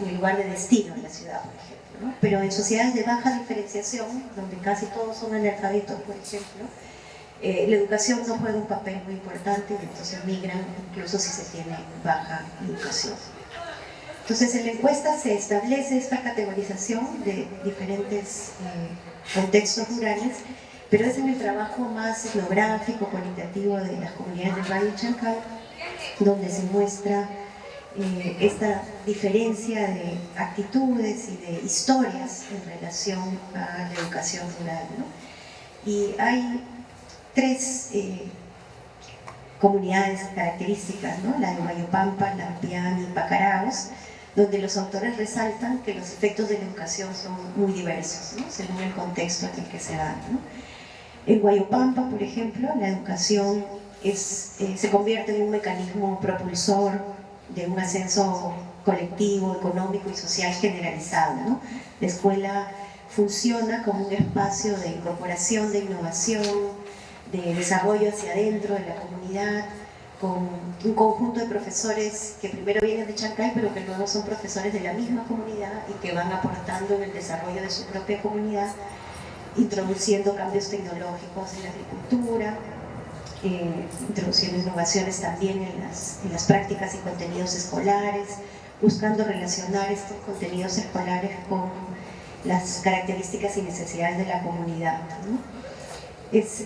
el lugar de destino en la ciudad, por ejemplo, ¿no? Pero en sociedades de baja diferenciación, donde casi todos son analfabetos, por ejemplo, la educación no juega un papel muy importante y entonces migran incluso si se tiene baja educación. Entonces en la encuesta se establece esta categorización de diferentes contextos rurales, pero es en el trabajo más etnográfico, cualitativo de las comunidades del Valle de Chancay, donde se muestra esta diferencia de actitudes y de historias en relación a la educación rural, ¿no? Y hay tres comunidades características, ¿no? La de Huayopampa, Lampián y Pacaraos, donde los autores resaltan que los efectos de la educación son muy diversos, ¿no? Según el contexto en el que se dan, ¿no? En Huayopampa, por ejemplo, la educación se convierte en un mecanismo propulsor de un ascenso colectivo, económico y social generalizado, ¿no? La escuela funciona como un espacio de incorporación, de innovación, de desarrollo hacia adentro de la comunidad, con un conjunto de profesores que primero vienen de Chancay, pero que luego son profesores de la misma comunidad y que van aportando en el desarrollo de su propia comunidad, introduciendo cambios tecnológicos en la agricultura, introduciendo innovaciones también en las prácticas y contenidos escolares, buscando relacionar estos contenidos escolares con las características y necesidades de la comunidad, ¿no? Es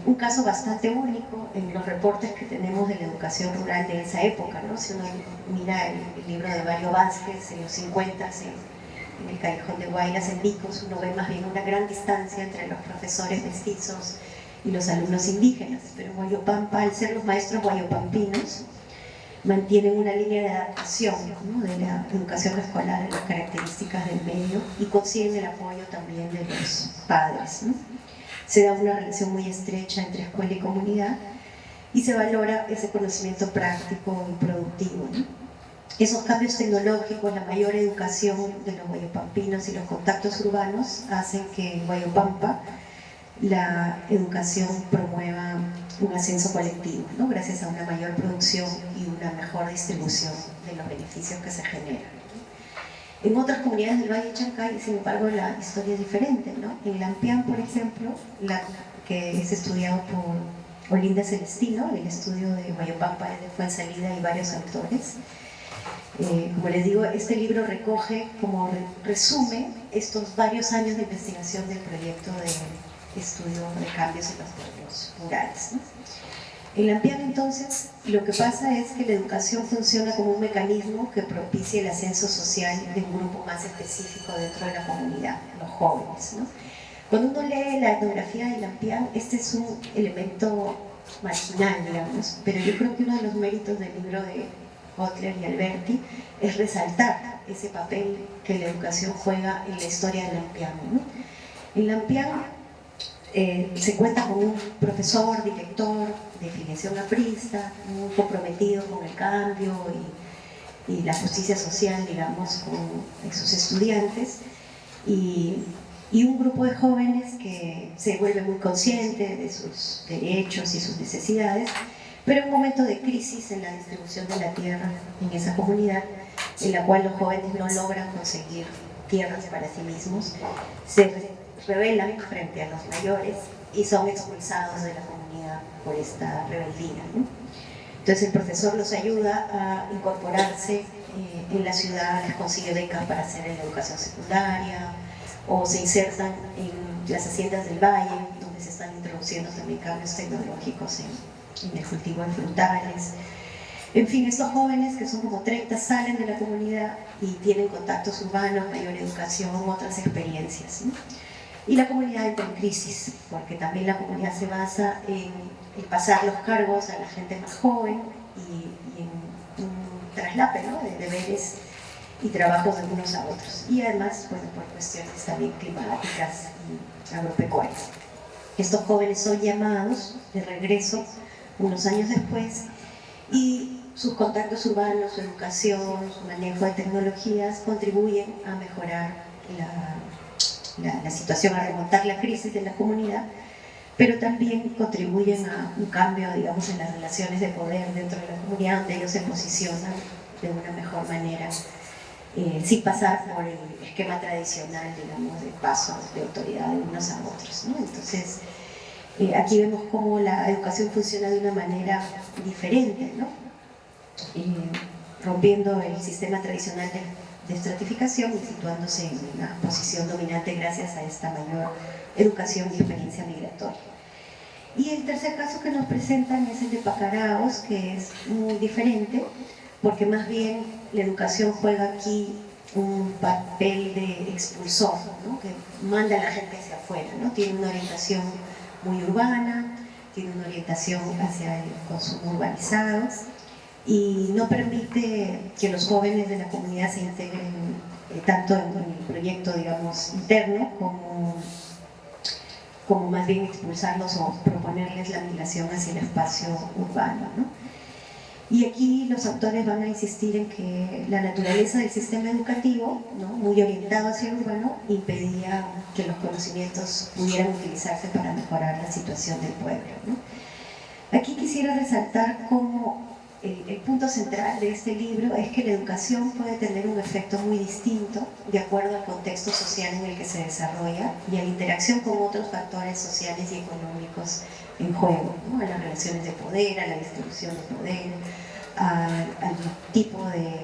un caso bastante único en los reportes que tenemos de la educación rural de esa época, ¿no? Si uno mira el libro de Mario Vázquez en los 50, en el Callejón de Guaylas, en Vicos, uno ve más bien una gran distancia entre los profesores mestizos y los alumnos indígenas, pero en Huayopampa, al ser los maestros guayopampinos, mantienen una línea de adaptación, ¿no? De la educación escolar a las características del medio y consiguen el apoyo también de los padres, ¿no? Se da una relación muy estrecha entre escuela y comunidad y se valora ese conocimiento práctico y productivo, ¿no? Esos cambios tecnológicos, la mayor educación de los guayopampinos y los contactos urbanos hacen que en Huayopampa la educación promueva un ascenso colectivo, ¿no? Gracias a una mayor producción y una mejor distribución de los beneficios que se generan. En otras comunidades del Valle de Chancay, sin embargo, la historia es diferente, ¿no? En Lampián, por ejemplo, que es estudiado por Olinda Celestino, el estudio de Huayopampa de Fuensalida y varios autores. Como les digo, este libro recoge, como resume, estos varios años de investigación del proyecto de estudio de cambios en los pueblos rurales, ¿no? En Lampián, entonces, lo que pasa es que la educación funciona como un mecanismo que propicia el ascenso social de un grupo más específico dentro de la comunidad, los jóvenes, ¿no? Cuando uno lee la etnografía de Lampián, este es un elemento marginal, digamos, pero yo creo que uno de los méritos del libro de Kotler y Alberti es resaltar ese papel que la educación juega en la historia de Lampián, ¿no? En Lampián se cuenta con un profesor, director de filiación aprista, muy comprometido con el cambio y la justicia social, digamos, con sus estudiantes, y un grupo de jóvenes que se vuelve muy consciente de sus derechos y sus necesidades, pero en un momento de crisis en la distribución de la tierra en esa comunidad, en la cual los jóvenes no logran conseguir tierras para sí mismos, se rebelan frente a los mayores y son expulsados de la comunidad por esta rebeldía, ¿no? Entonces el profesor los ayuda a incorporarse en la ciudad, les consigue becas para hacer en la educación secundaria, o se insertan en las haciendas del valle, donde se están introduciendo también cambios tecnológicos en el cultivo de frutales. En fin, estos jóvenes, que son como 30, salen de la comunidad y tienen contactos urbanos, mayor educación, otras experiencias, ¿no? y la comunidad entra en crisis, porque también la comunidad se basa en pasar los cargos a la gente más joven y en un traslape, ¿no?, de deberes y trabajos de unos a otros. Y además, bueno, por cuestiones también climáticas y agropecuarias. Estos jóvenes son llamados de regreso unos años después y sus contactos urbanos, su educación, su manejo de tecnologías contribuyen a mejorar la situación, a remontar la crisis de la comunidad, pero también contribuyen a un cambio, digamos, en las relaciones de poder dentro de la comunidad, donde ellos se posicionan de una mejor manera, sin pasar por el esquema tradicional, digamos, de pasos de autoridad de unos a otros, ¿no? Entonces, aquí vemos cómo la educación funciona de una manera diferente, ¿no? Rompiendo el sistema tradicional de estratificación y situándose en una posición dominante gracias a esta mayor educación y experiencia migratoria. Y el tercer caso que nos presentan es el de Pacaraos, que es muy diferente, porque más bien la educación juega aquí un papel de expulsor, ¿no?, que manda a la gente hacia afuera, ¿no? Tiene una orientación muy urbana, tiene una orientación hacia el consumo urbanizado y no permite que los jóvenes de la comunidad se integren tanto en el proyecto, digamos, interno como más bien expulsarlos o proponerles la migración hacia el espacio urbano, ¿no? Y aquí los autores van a insistir en que la naturaleza del sistema educativo, ¿no?, muy orientado hacia el urbano, impedía que los conocimientos pudieran utilizarse para mejorar la situación del pueblo, ¿no? Aquí quisiera resaltar cómo el punto central de este libro es que la educación puede tener un efecto muy distinto de acuerdo al contexto social en el que se desarrolla y a la interacción con otros factores sociales y económicos en juego, ¿no?, a las relaciones de poder, a la distribución de poder, al tipo de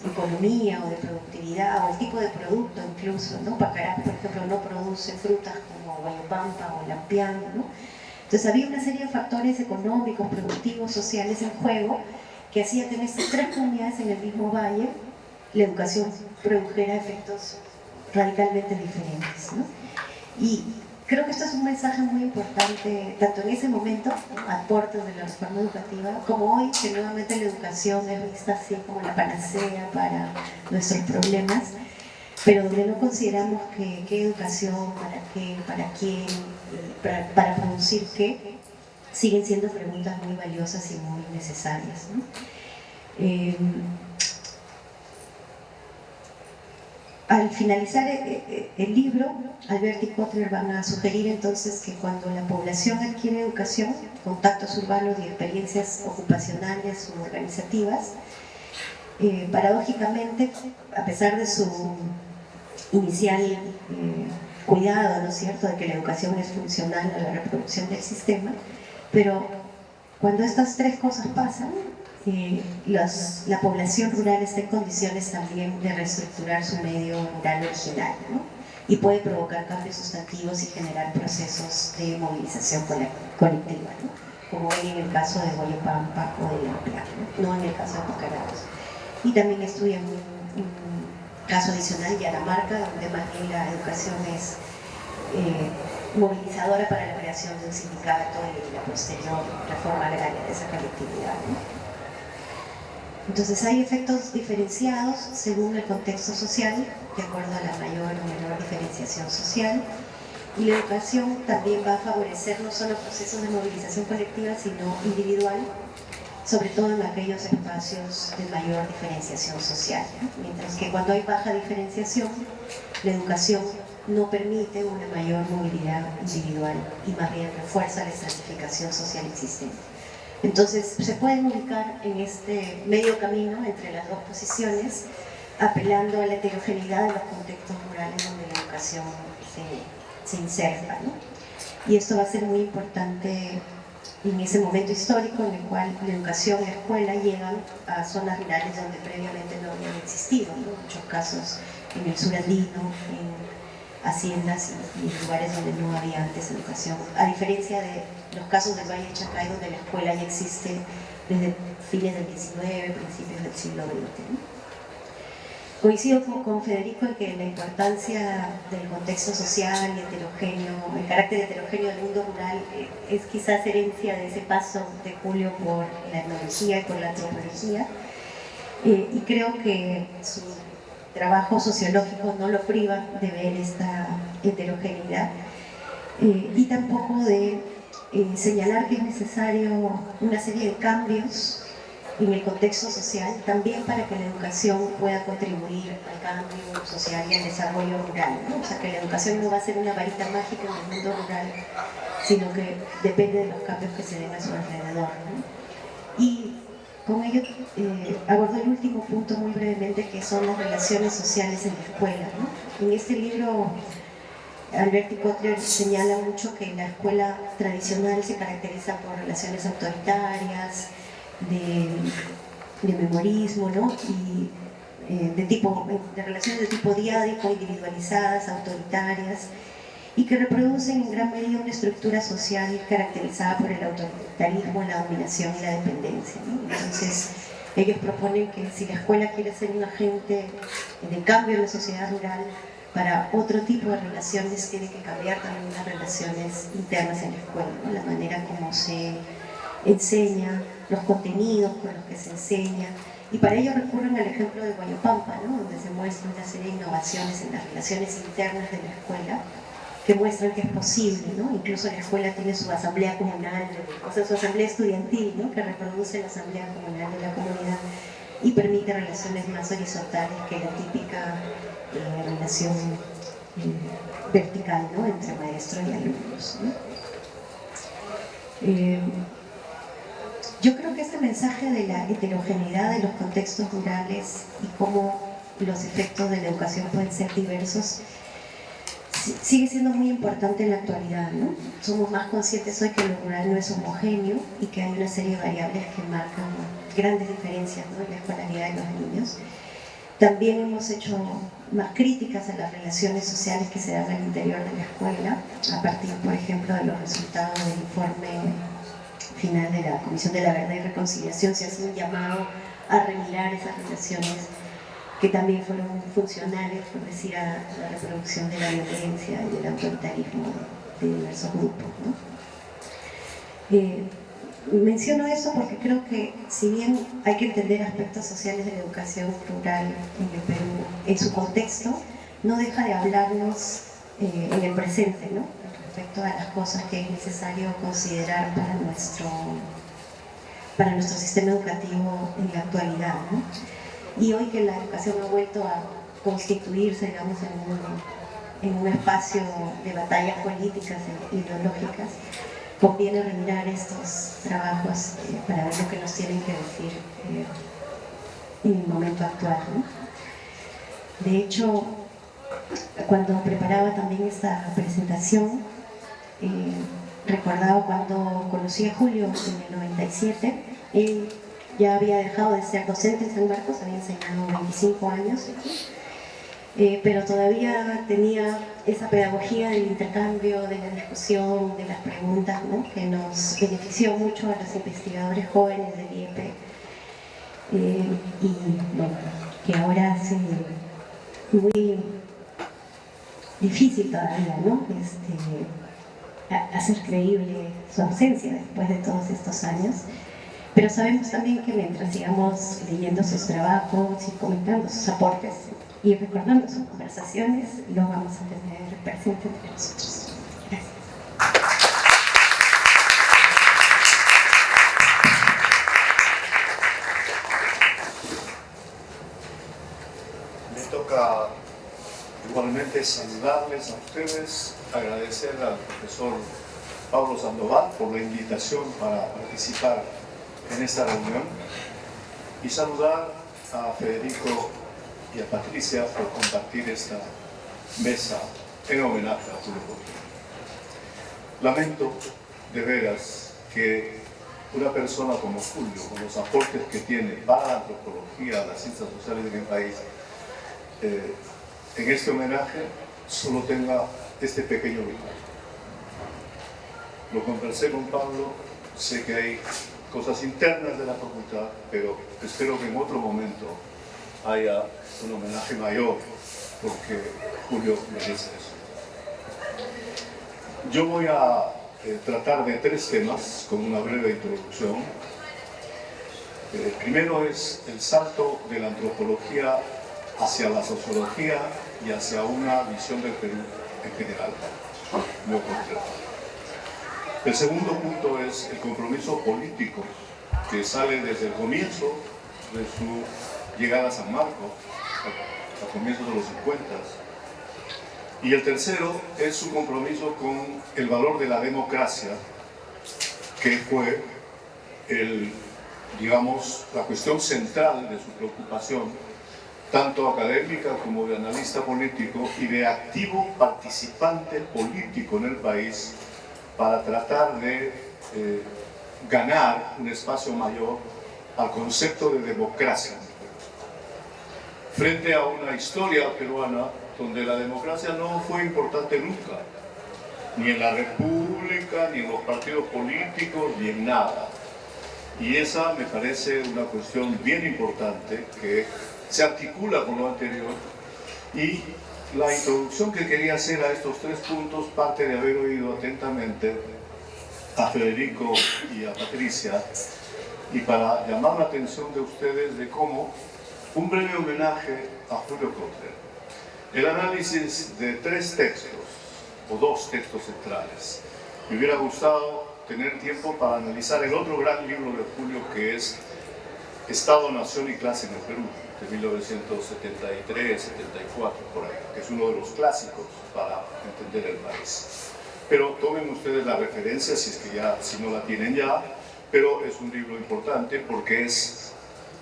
economía o de productividad o el tipo de producto incluso, ¿no? Pacarás, por ejemplo, no produce frutas como Guayopampa o Lampián, ¿no? Entonces había una serie de factores económicos, productivos, sociales en juego que hacía que en estas tres comunidades en el mismo valle la educación produjera efectos radicalmente diferentes, ¿no? Y creo que esto es un mensaje muy importante, tanto en ese momento, ¿no?, a puertas de la reforma educativa, como hoy, que nuevamente la educación es vista así como la panacea para nuestros problemas, pero donde no consideramos que qué educación, para qué, para quién, para producir qué, siguen siendo preguntas muy valiosas y muy necesarias, ¿no? Al finalizar el libro, Albert y Kotler van a sugerir entonces que cuando la población adquiere educación, contactos urbanos y experiencias ocupacionales o organizativas, paradójicamente, a pesar de su inicial cuidado, ¿no es cierto?, de que la educación es funcional a la reproducción del sistema, pero cuando estas tres cosas pasan, la población rural está en condiciones también de reestructurar su medio rural original, ¿no?, y puede provocar cambios sustantivos y generar procesos de movilización colectiva, ¿no?, como en el caso de Guayopampa o de Lampián, ¿no?, en el caso de Pacaraos. Y también estudian un caso adicional, Yaramarca, donde más bien la educación es movilizadora para la creación de un sindicato y la posterior reforma agraria de esa colectividad, ¿no? Entonces hay efectos diferenciados según el contexto social, de acuerdo a la mayor o menor diferenciación social, y la educación también va a favorecer no solo procesos de movilización colectiva, sino individual, sobre todo en aquellos espacios de mayor diferenciación social, ¿no? Mientras que cuando hay baja diferenciación, la educación no permite una mayor movilidad individual y más bien refuerza la estratificación social existente. Entonces se pueden ubicar en este medio camino entre las dos posiciones, apelando a la heterogeneidad de los contextos rurales donde la educación se inserta, ¿no? Y esto va a ser muy importante en ese momento histórico en el cual la educación y la escuela llegan a zonas rurales donde previamente no habían existido, ¿no?, en muchos casos en el sur andino, en haciendas y lugares donde no había antes educación, a diferencia de los casos del Valle de Chacay, donde la escuela ya existe desde fines del XIX, principios del siglo XX, ¿no? Coincido con Federico en que la importancia del contexto social y heterogéneo, el carácter heterogéneo del mundo rural es quizás herencia de ese paso de Julio por la etnología y por la antropología, y creo que su trabajo sociológico no lo priva de ver esta heterogeneidad, y tampoco de señalar que es necesario una serie de cambios en el contexto social, también para que la educación pueda contribuir al cambio social y al desarrollo rural, ¿no? O sea, que la educación no va a ser una varita mágica en el mundo rural, sino que depende de los cambios que se den a su alrededor, ¿no? Y con ello abordo el último punto muy brevemente, que son las relaciones sociales en la escuela, ¿no? En este libro, Alberti Kotler señala mucho que la escuela tradicional se caracteriza por relaciones autoritarias, de memorismo, ¿no? Y de relaciones de tipo diádico, individualizadas, autoritarias, y que reproducen en gran medida una estructura social caracterizada por el autoritarismo, la dominación y la dependencia, ¿no? Entonces, ellos proponen que si la escuela quiere ser un agente de cambio en la sociedad rural, para otro tipo de relaciones tiene que cambiar también las relaciones internas en la escuela, ¿no? La manera como se enseña, los contenidos con los que se enseña, y para ello recurren al ejemplo de Guayopampa, ¿no? Donde se muestra una serie de innovaciones en las relaciones internas de la escuela que muestran que es posible, ¿no? Incluso la escuela tiene su asamblea comunal, o sea, su asamblea estudiantil, ¿no? Que reproduce la asamblea comunal de la comunidad y permite relaciones más horizontales que la típica relación vertical, ¿no? Entre maestro y alumnos, ¿no? Yo creo que este mensaje de la heterogeneidad de los contextos rurales y cómo los efectos de la educación pueden ser diversos sigue siendo muy importante en la actualidad, ¿no? Somos más conscientes hoy que lo rural no es homogéneo y que hay una serie de variables que marcan grandes diferencias, ¿no? En la escolaridad de los niños. También hemos hecho más críticas a las relaciones sociales que se dan al interior de la escuela, a partir, por ejemplo, de los resultados del informe final de la Comisión de la Verdad y Reconciliación. Se hace un llamado a remirar esas relaciones que también fueron funcionales, por decir, a la reproducción de la violencia y del autoritarismo de diversos grupos, ¿no? Menciono eso porque creo que, si bien hay que entender aspectos sociales de la educación rural en el Perú en su contexto, no deja de hablarnos en el presente, ¿no? Respecto a las cosas que es necesario considerar para nuestro sistema educativo en la actualidad, ¿no? Y hoy que la educación ha vuelto a constituirse, digamos, en un espacio de batallas políticas e ideológicas, conviene remirar estos trabajos para ver lo que nos tienen que decir en el momento actual, ¿no? De hecho, cuando preparaba también esta presentación, recordaba cuando conocí a Julio en el 97, él ya había dejado de ser docente en San Marcos, había enseñado 25 años aquí, pero todavía tenía esa pedagogía del intercambio, de la discusión, de las preguntas, ¿no? Que nos benefició mucho a los investigadores jóvenes del IEP, y bueno, que ahora hace muy difícil todavía, ¿no? Hacer creíble su ausencia después de todos estos años. Pero sabemos también que mientras sigamos leyendo sus trabajos y comentando sus aportes y recordando sus conversaciones, los vamos a tener presentes entre nosotros. Gracias. Me toca igualmente saludarles a ustedes, agradecer al profesor Pablo Sandoval por la invitación para participar en esta reunión y saludar a Federico y a Patricia por compartir esta mesa en homenaje a Julio Correa. Lamento de veras que una persona como Julio, con los aportes que tiene para la antropología, las ciencias sociales en el país, en este homenaje solo tenga este pequeño lugar. Lo conversé con Pablo, sé que hay cosas internas de la facultad, pero espero que en otro momento haya un homenaje mayor, porque Julio merece eso. Yo voy a tratar de 3 temas con una breve introducción. El primero es el salto de la antropología hacia la sociología y hacia una visión del Perú en general, muy concreta. El segundo punto es el compromiso político que sale desde el comienzo de su llegada a San Marcos, a comienzos de los 50. Y el tercero es su compromiso con el valor de la democracia, que fue la cuestión central de su preocupación, tanto académica como de analista político y de activo participante político en el país, para tratar de ganar un espacio mayor al concepto de democracia, frente a una historia peruana donde la democracia no fue importante nunca, ni en la república, ni en los partidos políticos, ni en nada. Y esa me parece una cuestión bien importante que se articula con lo anterior, y la introducción que quería hacer a estos 3 puntos parte de haber oído atentamente a Federico y a Patricia, y para llamar la atención de ustedes de cómo un breve homenaje a Julio Kotler, el análisis de 3 textos o 2 textos centrales. Me hubiera gustado tener tiempo para analizar el otro gran libro de Julio, que es Estado, Nación y Clase en el Perú, de 1973, 74, por ahí, que es uno de los clásicos para entender el país. Pero tomen ustedes la referencia si no la tienen ya, pero es un libro importante porque es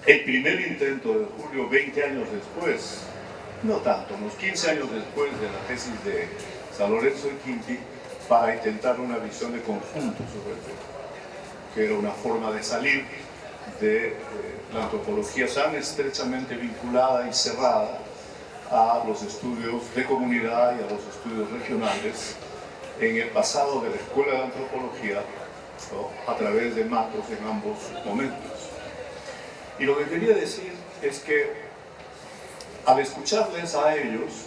el primer intento de Julio 20 años después, no tanto, unos 15 años después de la tesis de San Lorenzo y Quinti, para intentar una visión de conjunto sobre el Perú, que era una forma de salir de la antropología tan estrechamente vinculada y cerrada a los estudios de comunidad y a los estudios regionales en el pasado de la Escuela de Antropología, ¿no?, a través de Matos en ambos momentos. Y lo que quería decir es que al escucharles a ellos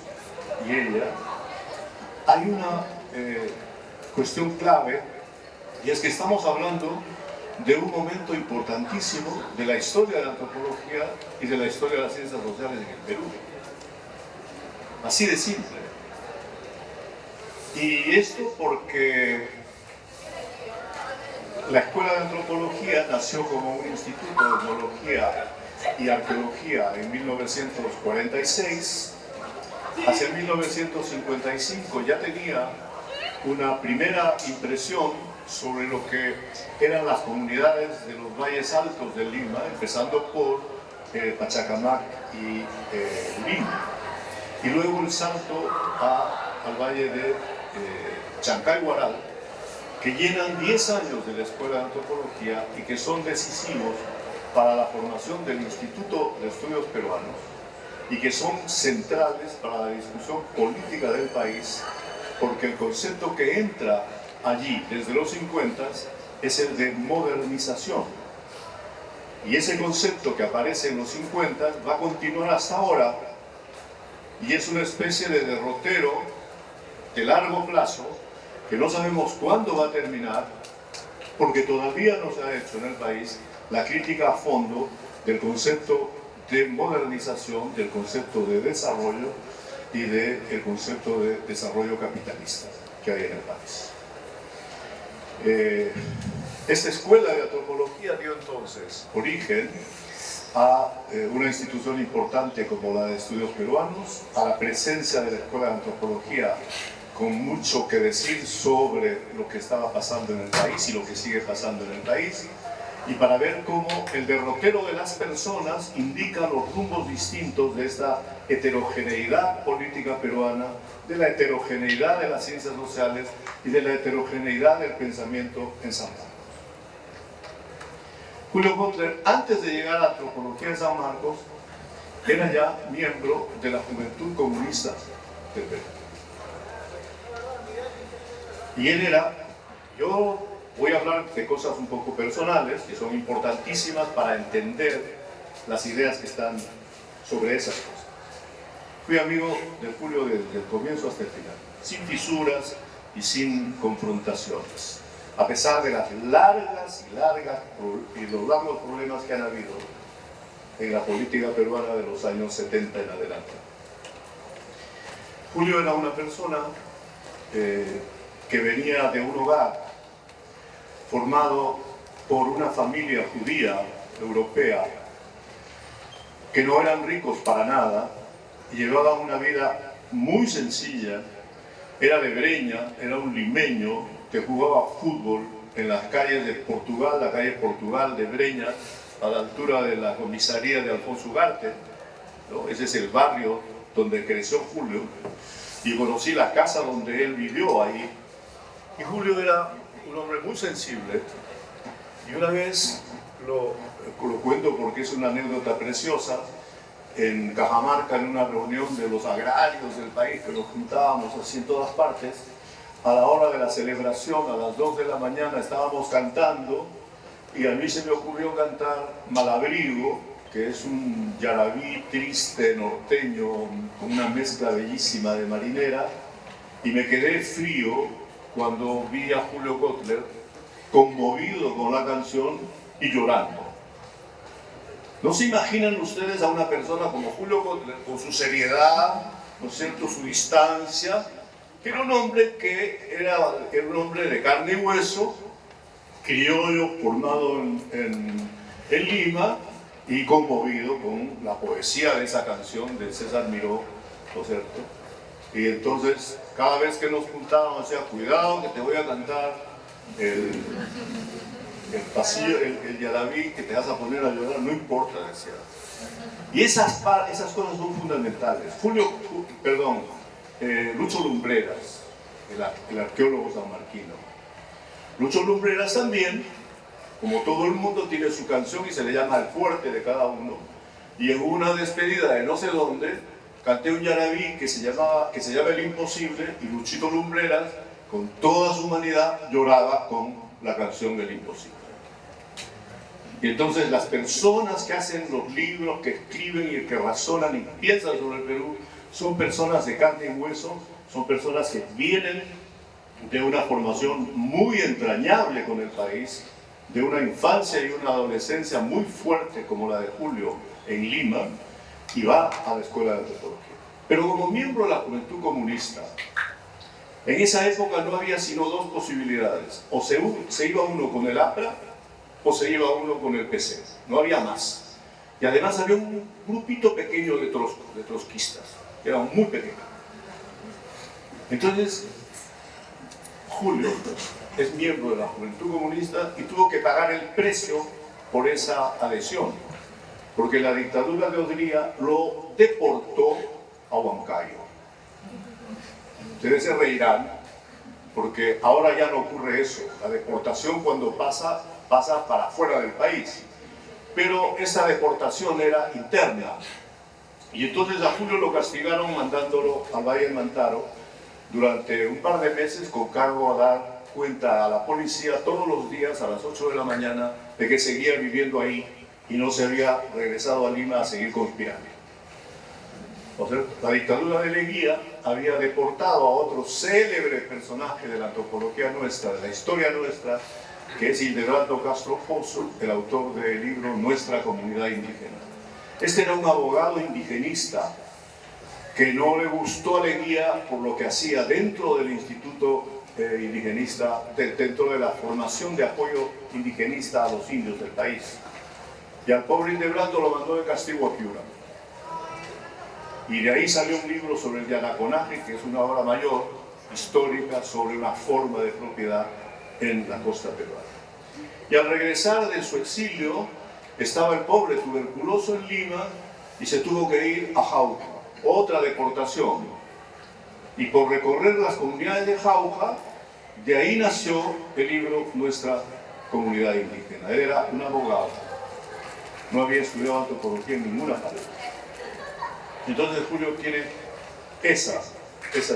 y ella, hay una cuestión clave, y es que estamos hablando de un momento importantísimo de la historia de la antropología y de la historia de las ciencias sociales en el Perú. Así de simple. Y esto porque la Escuela de Antropología nació como un instituto de etnología y arqueología en 1946. Hacia 1955 ya tenía una primera impresión sobre lo que eran las comunidades de los valles altos de Lima, empezando por Pachacamac y Lima, y luego el salto al valle de Chancay-Huaral, que llenan 10 años de la Escuela de Antropología y que son decisivos para la formación del Instituto de Estudios Peruanos, y que son centrales para la discusión política del país, porque el concepto que entra allí desde los 50 es el de modernización, y ese concepto que aparece en los 50 va a continuar hasta ahora, y es una especie de derrotero de largo plazo que no sabemos cuándo va a terminar, porque todavía no se ha hecho en el país la crítica a fondo del concepto de modernización, del concepto de desarrollo y del concepto de desarrollo capitalista que hay en el país. Esta escuela de antropología dio entonces origen a una institución importante como la de Estudios Peruanos, a la presencia de la Escuela de Antropología con mucho que decir sobre lo que estaba pasando en el país y lo que sigue pasando en el país, y para ver cómo el derrotero de las personas indica los rumbos distintos de esta heterogeneidad política peruana, de la heterogeneidad de las ciencias sociales y de la heterogeneidad del pensamiento en San Marcos. Julio Kotler, antes de llegar a la antropología de San Marcos, era ya miembro de la Juventud Comunista del Perú. Y él era, yo voy a hablar de cosas un poco personales, que son importantísimas para entender las ideas que están sobre esas cosas. Fui amigo de Julio desde el comienzo hasta el final, sin fisuras y sin confrontaciones, a pesar de las largas y los largos problemas que han habido en la política peruana de los años 70 en adelante. Julio era una persona que venía de un hogar formado por una familia judía europea que no eran ricos para nada y llevaba una vida muy sencilla. Era de Breña, era un limeño que jugaba fútbol en las calles de Portugal, la calle Portugal de Breña, a la altura de la comisaría de Alfonso Ugarte, ¿no? Ese es el barrio donde creció Julio, y conocí la casa donde él vivió ahí. Y Julio era un hombre muy sensible, y una vez, lo cuento porque es una anécdota preciosa, en Cajamarca, en una reunión de los agrarios del país, que nos juntábamos así en todas partes, a la hora de la celebración, a las 2 de la mañana, estábamos cantando, y a mí se me ocurrió cantar Malabrigo, que es un yarabí triste norteño, con una mezcla bellísima de marinera, y me quedé frío cuando vi a Julio Kotler conmovido con la canción y llorando. ¿No se imaginan ustedes a una persona como Julio Kotler, con su seriedad, ¿no es cierto?, su distancia, que era un hombre era un hombre de carne y hueso, criollo, formado en Lima, y conmovido con la poesía de esa canción de César Miró, ¿no es cierto? Y entonces, cada vez que nos juntábamos, decía, cuidado que te voy a cantar el pasillo, el yarabí, que te vas a poner a llorar, no importa, decía. Y esas cosas son fundamentales. Lucho Lumbreras, el arqueólogo sanmarquino. Lucho Lumbreras también, como todo el mundo, tiene su canción y se le llama El Fuerte de cada uno. Y en una despedida de no sé dónde, canté un yarabí que se llama El Imposible, y Luchito Lumbreras, con toda su humanidad, lloraba con la canción El Imposible. Y entonces las personas que hacen los libros, que escriben y que razonan y piensan sobre el Perú, son personas de carne y hueso, son personas que vienen de una formación muy entrañable con el país, de una infancia y una adolescencia muy fuerte como la de Julio en Lima, y va a la Escuela de Antropología. Pero como miembro de la Juventud Comunista, en esa época no había sino dos posibilidades: o se iba uno con el APRA o se iba uno con el PC, no había más. Y además había un grupito pequeño de trotskistas, que eran muy pequeños. Entonces, Julio es miembro de la Juventud Comunista y tuvo que pagar el precio por esa adhesión, porque la dictadura de Odría lo deportó a Huancayo. Ustedes se reirán, porque ahora ya no ocurre eso. La deportación, cuando pasa para fuera del país, pero esa deportación era interna, y entonces a Julio lo castigaron mandándolo al Valle del Mantaro durante un par de meses, con cargo a dar cuenta a la policía todos los días a las 8 de la mañana de que seguía viviendo ahí y no se había regresado a Lima a seguir conspirando. O sea, la dictadura de Leguía había deportado a otro célebre personaje de la antropología nuestra, de la historia nuestra, que es Hildebrando Castro Pozo, el autor del libro Nuestra Comunidad Indígena. Este era un abogado indigenista que no le gustó a Leguía por lo que hacía dentro del Instituto Indigenista, dentro de la formación de apoyo indigenista a los indios del país. Y al pobre Hildebrando lo mandó de castigo a Piura. Y de ahí salió un libro sobre el yanaconaje, que es una obra mayor, histórica, sobre una forma de propiedad en la costa peruana. Y al regresar de su exilio, estaba el pobre tuberculoso en Lima y se tuvo que ir a Jauja, otra deportación. Y por recorrer las comunidades de Jauja, de ahí nació el libro Nuestra Comunidad Indígena. Él era un abogado, no había estudiado antropología en ninguna parte. Entonces Julio tiene esa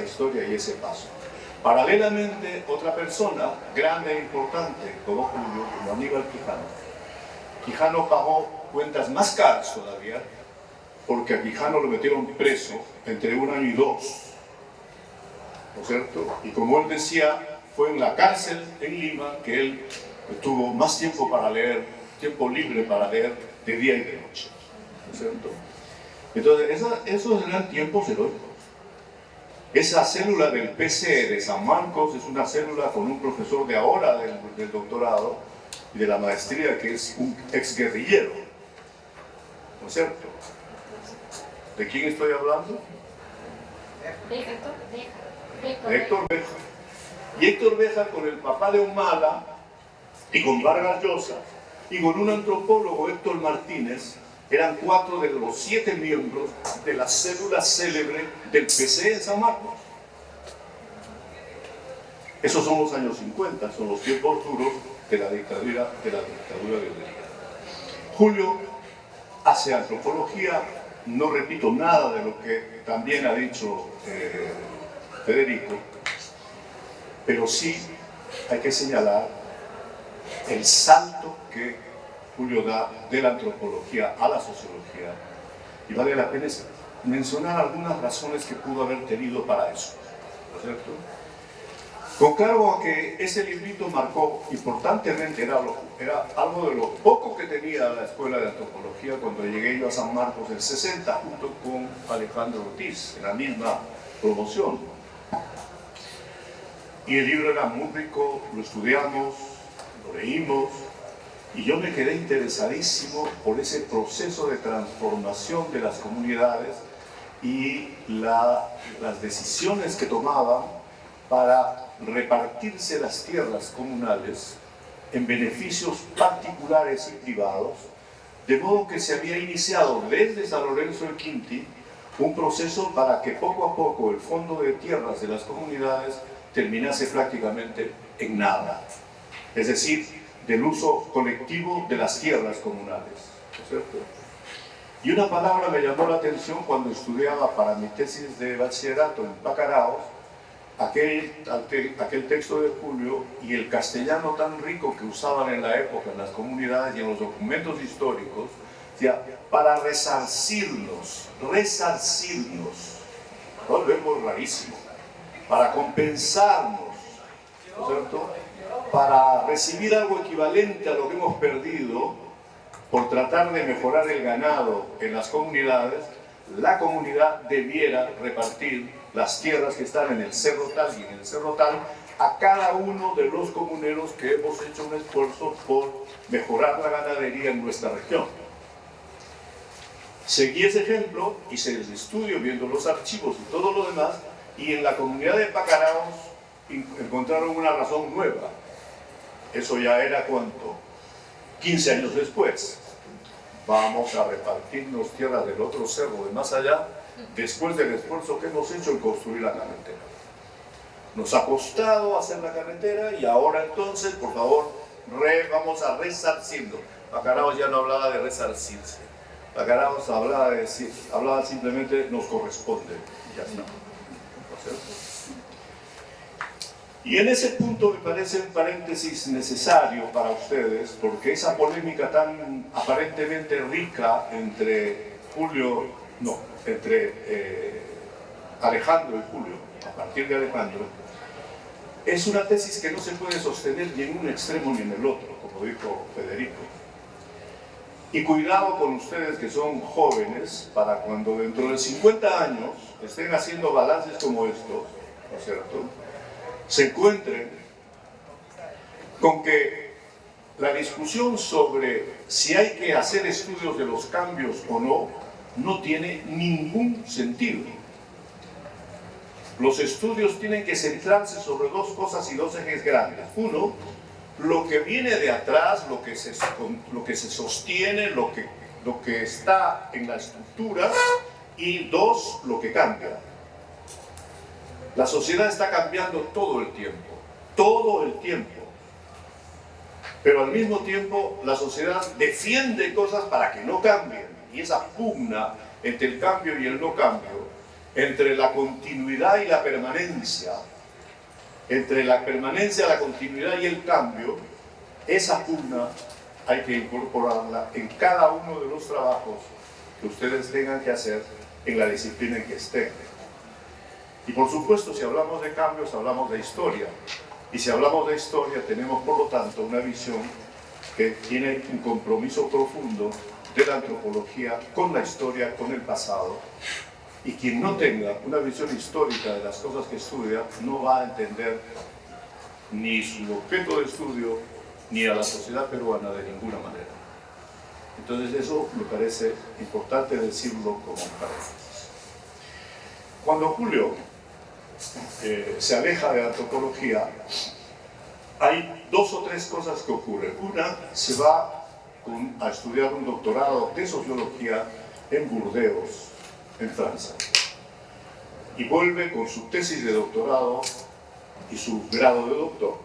historia y ese paso. Paralelamente, otra persona grande e importante como Julio, como Aníbal Quijano. Quijano pagó cuentas más caras todavía porque a Quijano lo metieron preso entre 1 año y 2, ¿no es cierto? Y como él decía, fue en la cárcel en Lima que él tuvo más tiempo para leer, tiempo libre para leer de día y de noche, ¿no es cierto? Entonces, esos eran tiempos heroicos. Esa célula del PC de San Marcos es una célula con un profesor de ahora del doctorado y de la maestría que es un exguerrillero, ¿no es cierto? ¿De quién estoy hablando? De Héctor Béjar. Y Héctor Béjar, con el papá de Humala y con Vargas Llosa y con un antropólogo, Héctor Martínez, eran 4 de los 7 miembros de la célula célebre del PC en San Marcos. Esos son los años 50, son los tiempos duros de la dictadura de Godella. Julio hace antropología, no repito nada de lo que también ha dicho Federico, pero sí hay que señalar el salto que Julio da de la antropología a la sociología, y vale la pena mencionar algunas razones que pudo haber tenido para eso, ¿no es cierto? Con cargo a que ese librito marcó importantemente, era algo de lo poco que tenía la Escuela de Antropología cuando llegué yo a San Marcos del 60, junto con Alejandro Ortiz, en la misma promoción. Y el libro era muy rico, lo estudiamos, lo leímos, y yo me quedé interesadísimo por ese proceso de transformación de las comunidades y las decisiones que tomaban para repartirse las tierras comunales en beneficios particulares y privados, de modo que se había iniciado desde San Lorenzo del Quinti un proceso para que poco a poco el fondo de tierras de las comunidades terminase prácticamente en nada. Es decir, del uso colectivo de las tierras comunales, ¿no es cierto? Y una palabra me llamó la atención cuando estudiaba para mi tesis de bachillerato en Pacaraos, aquel texto de Julio y el castellano tan rico que usaban en la época en las comunidades y en los documentos históricos, decía, para resarcirnos, ¿no? El verbo es rarísimo, para compensarnos, ¿no es cierto?, para recibir algo equivalente a lo que hemos perdido por tratar de mejorar el ganado en las comunidades, la comunidad debiera repartir las tierras que están en el cerro tal y en el cerro tal a cada uno de los comuneros que hemos hecho un esfuerzo por mejorar la ganadería en nuestra región. Seguí ese ejemplo, hice el estudio viendo los archivos y todo lo demás, y en la comunidad de Pacaraos encontraron una razón nueva. Eso ya era ¿cuánto? 15 años después. Vamos a repartirnos tierras del otro cerro de más allá después del esfuerzo que hemos hecho en construir la carretera. Nos ha costado hacer la carretera y ahora entonces, por favor, vamos a resarcirlo. Pacaraos ya no hablaba de resarcirse. Pacaraos hablaba simplemente nos corresponde y ya está. ¿No es cierto? Y en ese punto me parece un paréntesis necesario para ustedes, porque esa polémica tan aparentemente rica entre Alejandro y Julio, a partir de Alejandro, es una tesis que no se puede sostener ni en un extremo ni en el otro, como dijo Federico. Y cuidado con ustedes que son jóvenes, para cuando dentro de 50 años estén haciendo balances como estos, ¿no es cierto?, se encuentren con que la discusión sobre si hay que hacer estudios de los cambios o no, no tiene ningún sentido. Los estudios tienen que centrarse sobre dos cosas y dos ejes grandes. Uno, lo que viene de atrás, lo que se sostiene, lo que está en la estructura, y dos, lo que cambia. La sociedad está cambiando todo el tiempo, pero al mismo tiempo la sociedad defiende cosas para que no cambien, y esa pugna entre el cambio y el no cambio, entre la continuidad y la permanencia, entre la permanencia, la continuidad y el cambio, esa pugna hay que incorporarla en cada uno de los trabajos que ustedes tengan que hacer en la disciplina en que estén. Y por supuesto, si hablamos de cambios, hablamos de historia. Y si hablamos de historia, tenemos por lo tanto una visión que tiene un compromiso profundo de la antropología con la historia, con el pasado. Y quien no tenga una visión histórica de las cosas que estudia, no va a entender ni su objeto de estudio, ni a la sociedad peruana de ninguna manera. Entonces eso me parece importante decirlo como un paréntesis. Cuando Julio se aleja de la antropología, hay dos o tres cosas que ocurren. Una, se va a estudiar un doctorado de sociología en Burdeos, en Francia, y vuelve con su tesis de doctorado y su grado de doctor.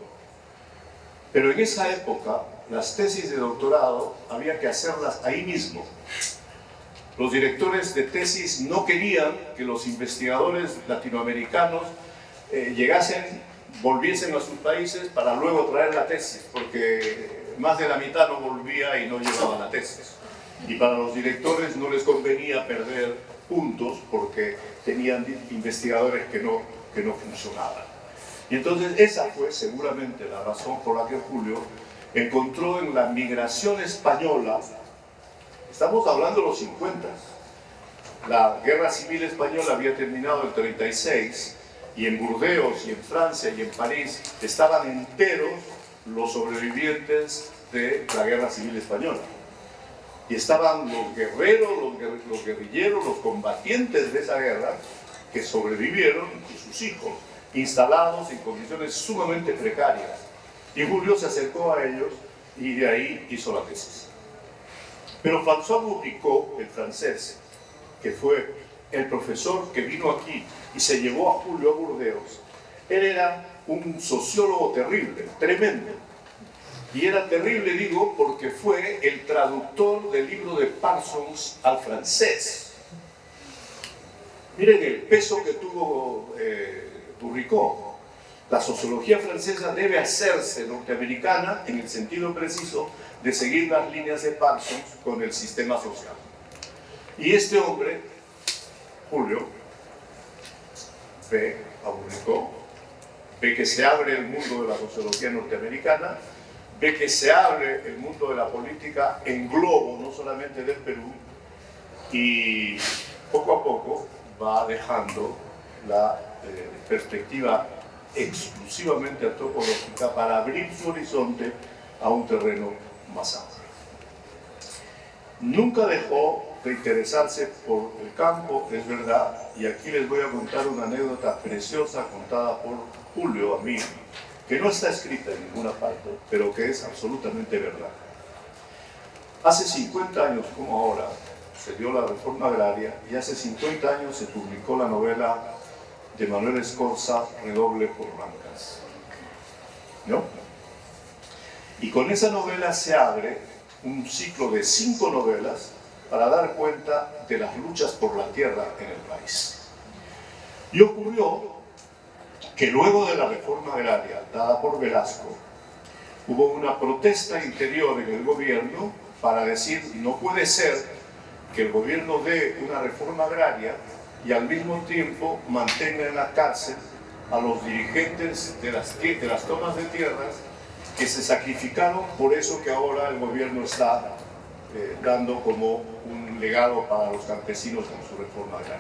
Pero en esa época, las tesis de doctorado había que hacerlas ahí mismo. Los directores de tesis no querían que los investigadores latinoamericanos volviesen a sus países para luego traer la tesis, porque más de la mitad no volvía y no llevaba la tesis. Y para los directores no les convenía perder puntos porque tenían investigadores que no funcionaban. Y entonces esa fue seguramente la razón por la que Julio encontró en la migración española, estamos hablando de los 50, la guerra civil española había terminado en el 36, y en Burdeos, y en Francia, y en París estaban enteros los sobrevivientes de la guerra civil española. Y estaban los guerreros, los guerrilleros, los combatientes de esa guerra que sobrevivieron, y sus hijos, instalados en condiciones sumamente precarias. Y Julio se acercó a ellos y de ahí hizo la tesis. Pero François Bourricot, el francés, que fue el profesor que vino aquí y se llevó a Julio a Burdeos, él era un sociólogo terrible, tremendo. Y era terrible, digo, porque fue el traductor del libro de Parsons al francés. Miren el peso que tuvo Bourricot. La sociología francesa debe hacerse norteamericana en el sentido preciso de seguir las líneas de Parsons con el sistema social. Y este hombre, Julio, ve a Bourricot, ve que se abre el mundo de la sociología norteamericana, ve que se abre el mundo de la política en globo, no solamente del Perú, y poco a poco va dejando la perspectiva exclusivamente antropológica para abrir su horizonte a un terreno más amplio. Nunca dejó de interesarse por el campo, es verdad, y aquí les voy a contar una anécdota preciosa contada por Julio a mí, que no está escrita en ninguna parte, pero que es absolutamente verdad. Hace 50 años, como ahora, se dio la reforma agraria y hace 50 años se publicó la novela de Manuel Escorza, Redoble por Blancas, ¿no? Y con esa novela se abre un ciclo de 5 novelas para dar cuenta de las luchas por la tierra en el país. Y ocurrió que luego de la reforma agraria dada por Velasco, hubo una protesta interior en el gobierno para decir no puede ser que el gobierno dé una reforma agraria y al mismo tiempo mantenga en la cárcel a los dirigentes de las tomas de tierras que se sacrificaron por eso que ahora el gobierno está dando como un legado para los campesinos con su reforma agraria.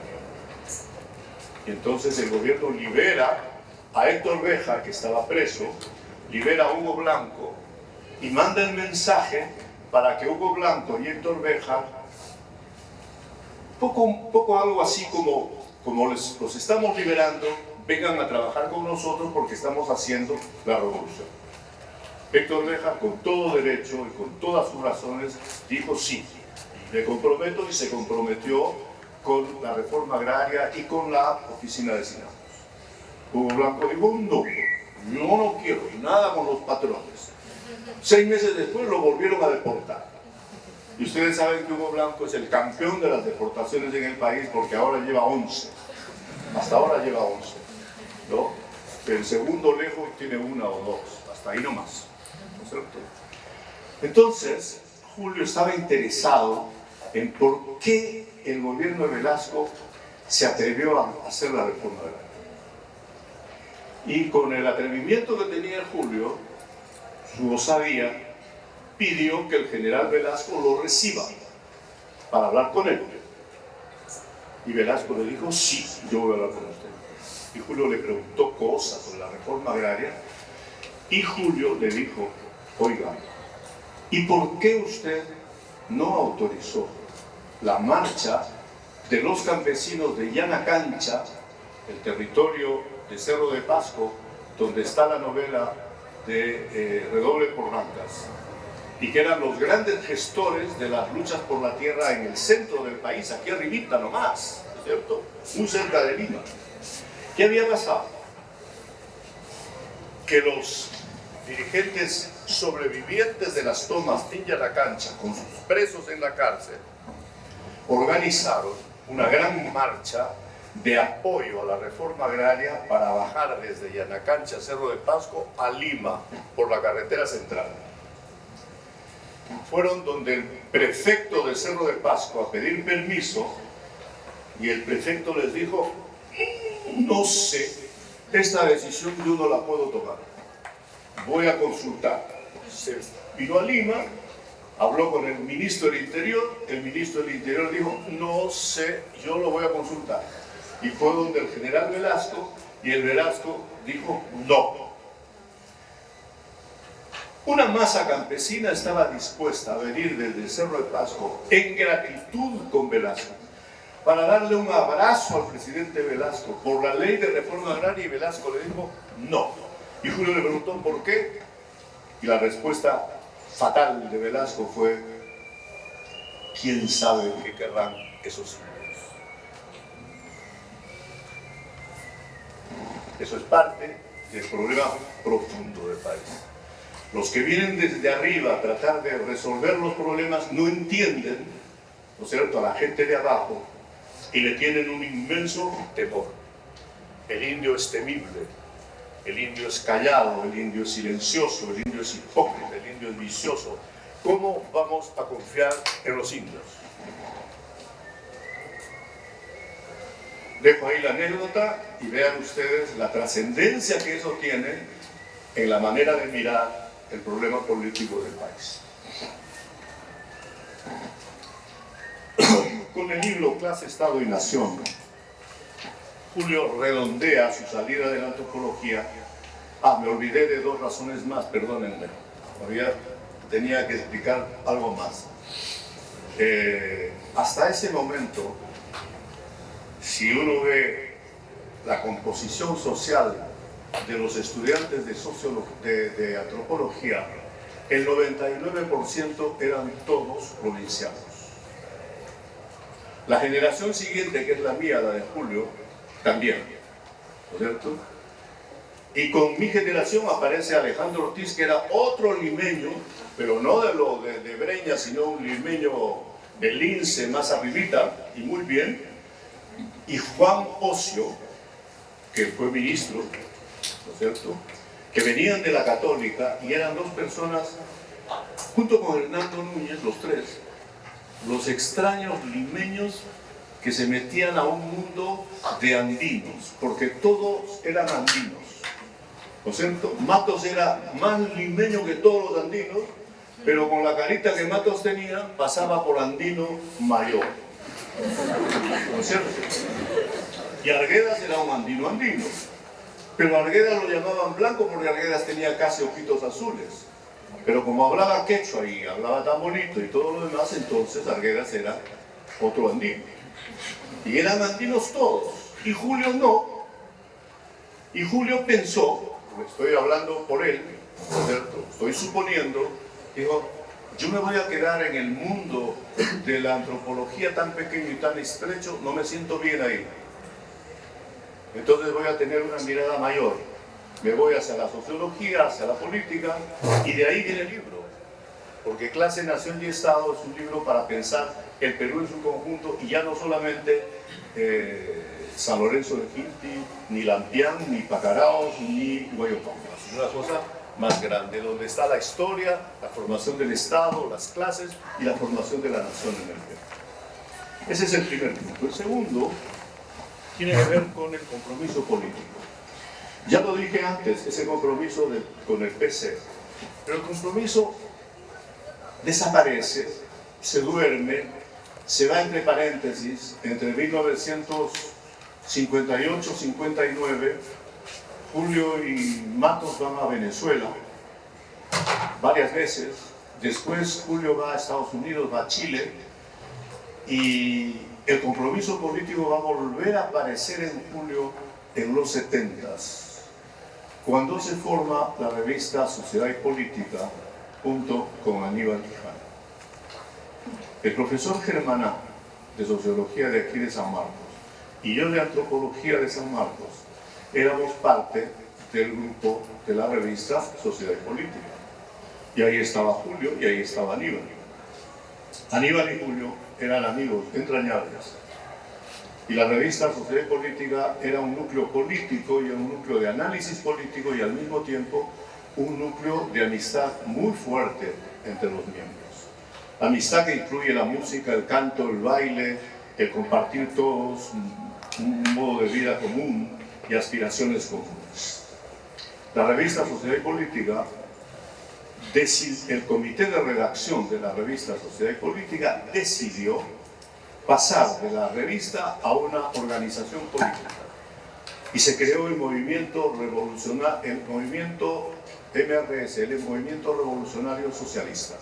Y entonces el gobierno libera a Héctor Béjar, que estaba preso, libera a Hugo Blanco y manda el mensaje para que Hugo Blanco y Héctor Béjar, poco algo así como los estamos liberando, vengan a trabajar con nosotros porque estamos haciendo la revolución. Héctor Béjar, con todo derecho y con todas sus razones, dijo sí, me comprometo, y se comprometió con la reforma agraria y con la oficina de sindicatos. Hugo Blanco dijo no, yo no quiero nada con los patrones. 6 meses después lo volvieron a deportar. Y ustedes saben que Hugo Blanco es el campeón de las deportaciones en el país porque ahora lleva 11. Hasta ahora lleva 11. ¿No? El segundo lejos tiene 1 o 2. Hasta ahí nomás. ¿No es cierto? Entonces, Julio estaba interesado en por qué el gobierno de Velasco se atrevió a hacer la reforma agraria. Y con el atrevimiento que tenía Julio, su osadía, pidió que el general Velasco lo reciba para hablar con él. Y Velasco le dijo, sí, yo voy a hablar con usted. Y Julio le preguntó cosas sobre la reforma agraria y Julio le dijo, oiga, ¿y por qué usted no autorizó la marcha de los campesinos de Yanacancha, el territorio de Cerro de Pasco, donde está la novela de Redoble Porrancas, y que eran los grandes gestores de las luchas por la tierra en el centro del país, aquí arribita nomás, ¿cierto? Muy cerca de Lima. ¿Qué había pasado? Que los dirigentes sobrevivientes de las tomas de Yanacancha, con sus presos en la cárcel, organizaron una gran marcha de apoyo a la reforma agraria para bajar desde Yanacancha, Cerro de Pasco, a Lima, por la carretera central. Fueron donde el prefecto de Cerro de Pasco a pedir permiso y el prefecto les dijo, no sé, esta decisión yo no la puedo tomar, voy a consultar. Se vino a Lima, habló con el ministro del Interior dijo, no sé, yo lo voy a consultar. Y fue donde el general Velasco, y el Velasco dijo, no. Una masa campesina estaba dispuesta a venir desde el Cerro de Pasco en gratitud con Velasco, para darle un abrazo al presidente Velasco por la ley de reforma agraria, y Velasco le dijo, no. Y Julio le preguntó, ¿por qué? Y la respuesta fatal de Velasco fue, ¿quién sabe qué querrán esos indios? Eso es parte del problema profundo del país. Los que vienen desde arriba a tratar de resolver los problemas no entienden, ¿no es cierto?, a la gente de abajo, y le tienen un inmenso temor. El indio es temible, el indio es callado, el indio es silencioso, el indio es hipócrita, el indio es vicioso. ¿Cómo vamos a confiar en los indios? Dejo ahí la anécdota y vean ustedes la trascendencia que eso tiene en la manera de mirar el problema político del país. Con el libro Clase, Estado y Nación, Julio redondea su salida de la antropología. Me olvidé de dos razones más, perdónenme. Tenía que explicar algo más. Hasta ese momento, si uno ve la composición social de los estudiantes de antropología, el 99% eran todos provincianos. La generación siguiente, que es la mía, la de Julio, también, ¿no es cierto? Y con mi generación aparece Alejandro Ortiz, que era otro limeño, pero no de Breña, sino un limeño de Lince, más arribita, y muy bien. Y Juan Ocio, que fue ministro, ¿no es cierto?, que venían de la Católica y eran dos personas, junto con Hernando Núñez, los tres, los extraños limeños que se metían a un mundo de andinos, porque todos eran andinos, ¿no es cierto? Matos era más limeño que todos los andinos, pero con la carita que Matos tenía, pasaba por andino mayor, ¿no es cierto? Y Arguedas era un andino, pero Arguedas lo llamaban blanco porque Arguedas tenía casi ojitos azules. Pero como hablaba quechua y hablaba tan bonito y todo lo demás, entonces Arguedas era otro andino. Y eran andinos todos. Y Julio no. Y Julio pensó, estoy hablando por él, ¿cierto?, estoy suponiendo, dijo, yo me voy a quedar en el mundo de la antropología tan pequeño y tan estrecho, no me siento bien ahí. Entonces voy a tener una mirada mayor. Me voy hacia la sociología, hacia la política, y de ahí viene el libro. Porque Clase, Nación y Estado es un libro para pensar el Perú en su conjunto, y ya no solamente San Lorenzo de Quinti, ni Lampián, ni Pacaraos, ni Guayopamba, sino una cosa más grande, donde está la historia, la formación del Estado, las clases y la formación de la nación en el Perú. Ese es el primer punto. El segundo tiene que ver con el compromiso político. Ya lo dije antes, ese compromiso con el PC. Pero el compromiso desaparece, se duerme, se va entre paréntesis, entre 1958-59, Julio y Matos van a Venezuela varias veces, después Julio va a Estados Unidos, va a Chile, y el compromiso político va a volver a aparecer en Julio en los 70s, cuando se forma la revista Sociedad y Política junto con Aníbal Quijano. El profesor Germaná, de Sociología de aquí de San Marcos, y yo de Antropología de San Marcos, éramos parte del grupo de la revista Sociedad y Política. Y ahí estaba Julio y ahí estaba Aníbal. Aníbal y Julio eran amigos entrañables. Y la revista Sociedad y Política era un núcleo político y un núcleo de análisis político y al mismo tiempo un núcleo de amistad muy fuerte entre los miembros. Amistad que incluye la música, el canto, el baile, el compartir todos un modo de vida común y aspiraciones comunes. La revista Sociedad y Política, el comité de redacción de la revista Sociedad y Política decidió pasar de la revista a una organización política y se creó el movimiento revolucionario, el movimiento MRS, el Movimiento Revolucionario Socialista,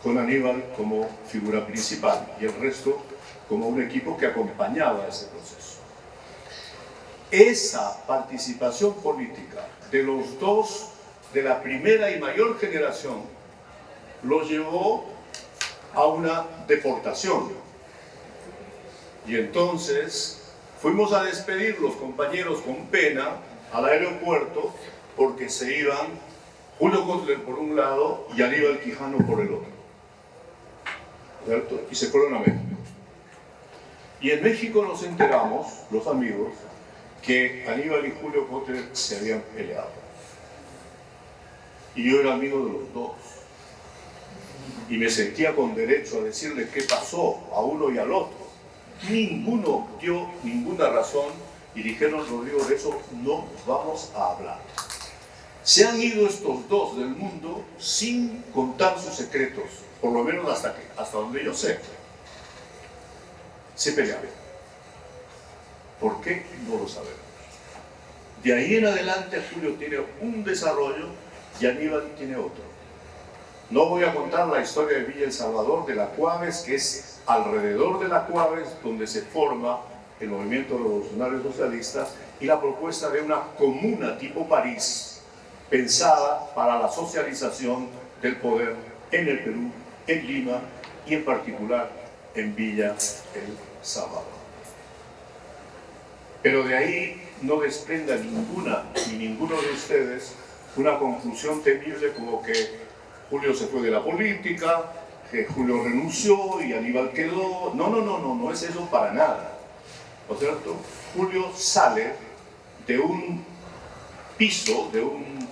con Aníbal como figura principal y el resto como un equipo que acompañaba ese proceso. Esa participación política de los dos de la primera y mayor generación los llevó a una deportación. Y entonces fuimos a despedir los compañeros con pena al aeropuerto porque se iban Julio Kotler por un lado y Aníbal Quijano por el otro. ¿Cierto? Y se fueron a México. Y en México nos enteramos, los amigos, que Aníbal y Julio Kotler se habían peleado. Y yo era amigo de los dos. Y me sentía con derecho a decirle qué pasó a uno y al otro. Ninguno dio ninguna razón y dijeron, Rodrigo, de eso no vamos a hablar. Se han ido estos dos del mundo sin contar sus secretos, por lo menos hasta donde yo sé. Se pelearon. ¿Por qué? No lo sabemos. De ahí en adelante Julio tiene un desarrollo y Aníbal tiene otro. No voy a contar la historia de Villa El Salvador, de la Cuaves, que es alrededor de la Cuaves donde se forma el movimiento revolucionario socialista y la propuesta de una comuna tipo París, pensada para la socialización del poder en el Perú, en Lima y en particular en Villa El Salvador. Pero de ahí no desprenda ninguna ni ninguno de ustedes una conclusión temible como que Julio se fue de la política, que Julio renunció y Aníbal quedó. No es eso para nada. ¿No es cierto? Julio sale de un piso, de un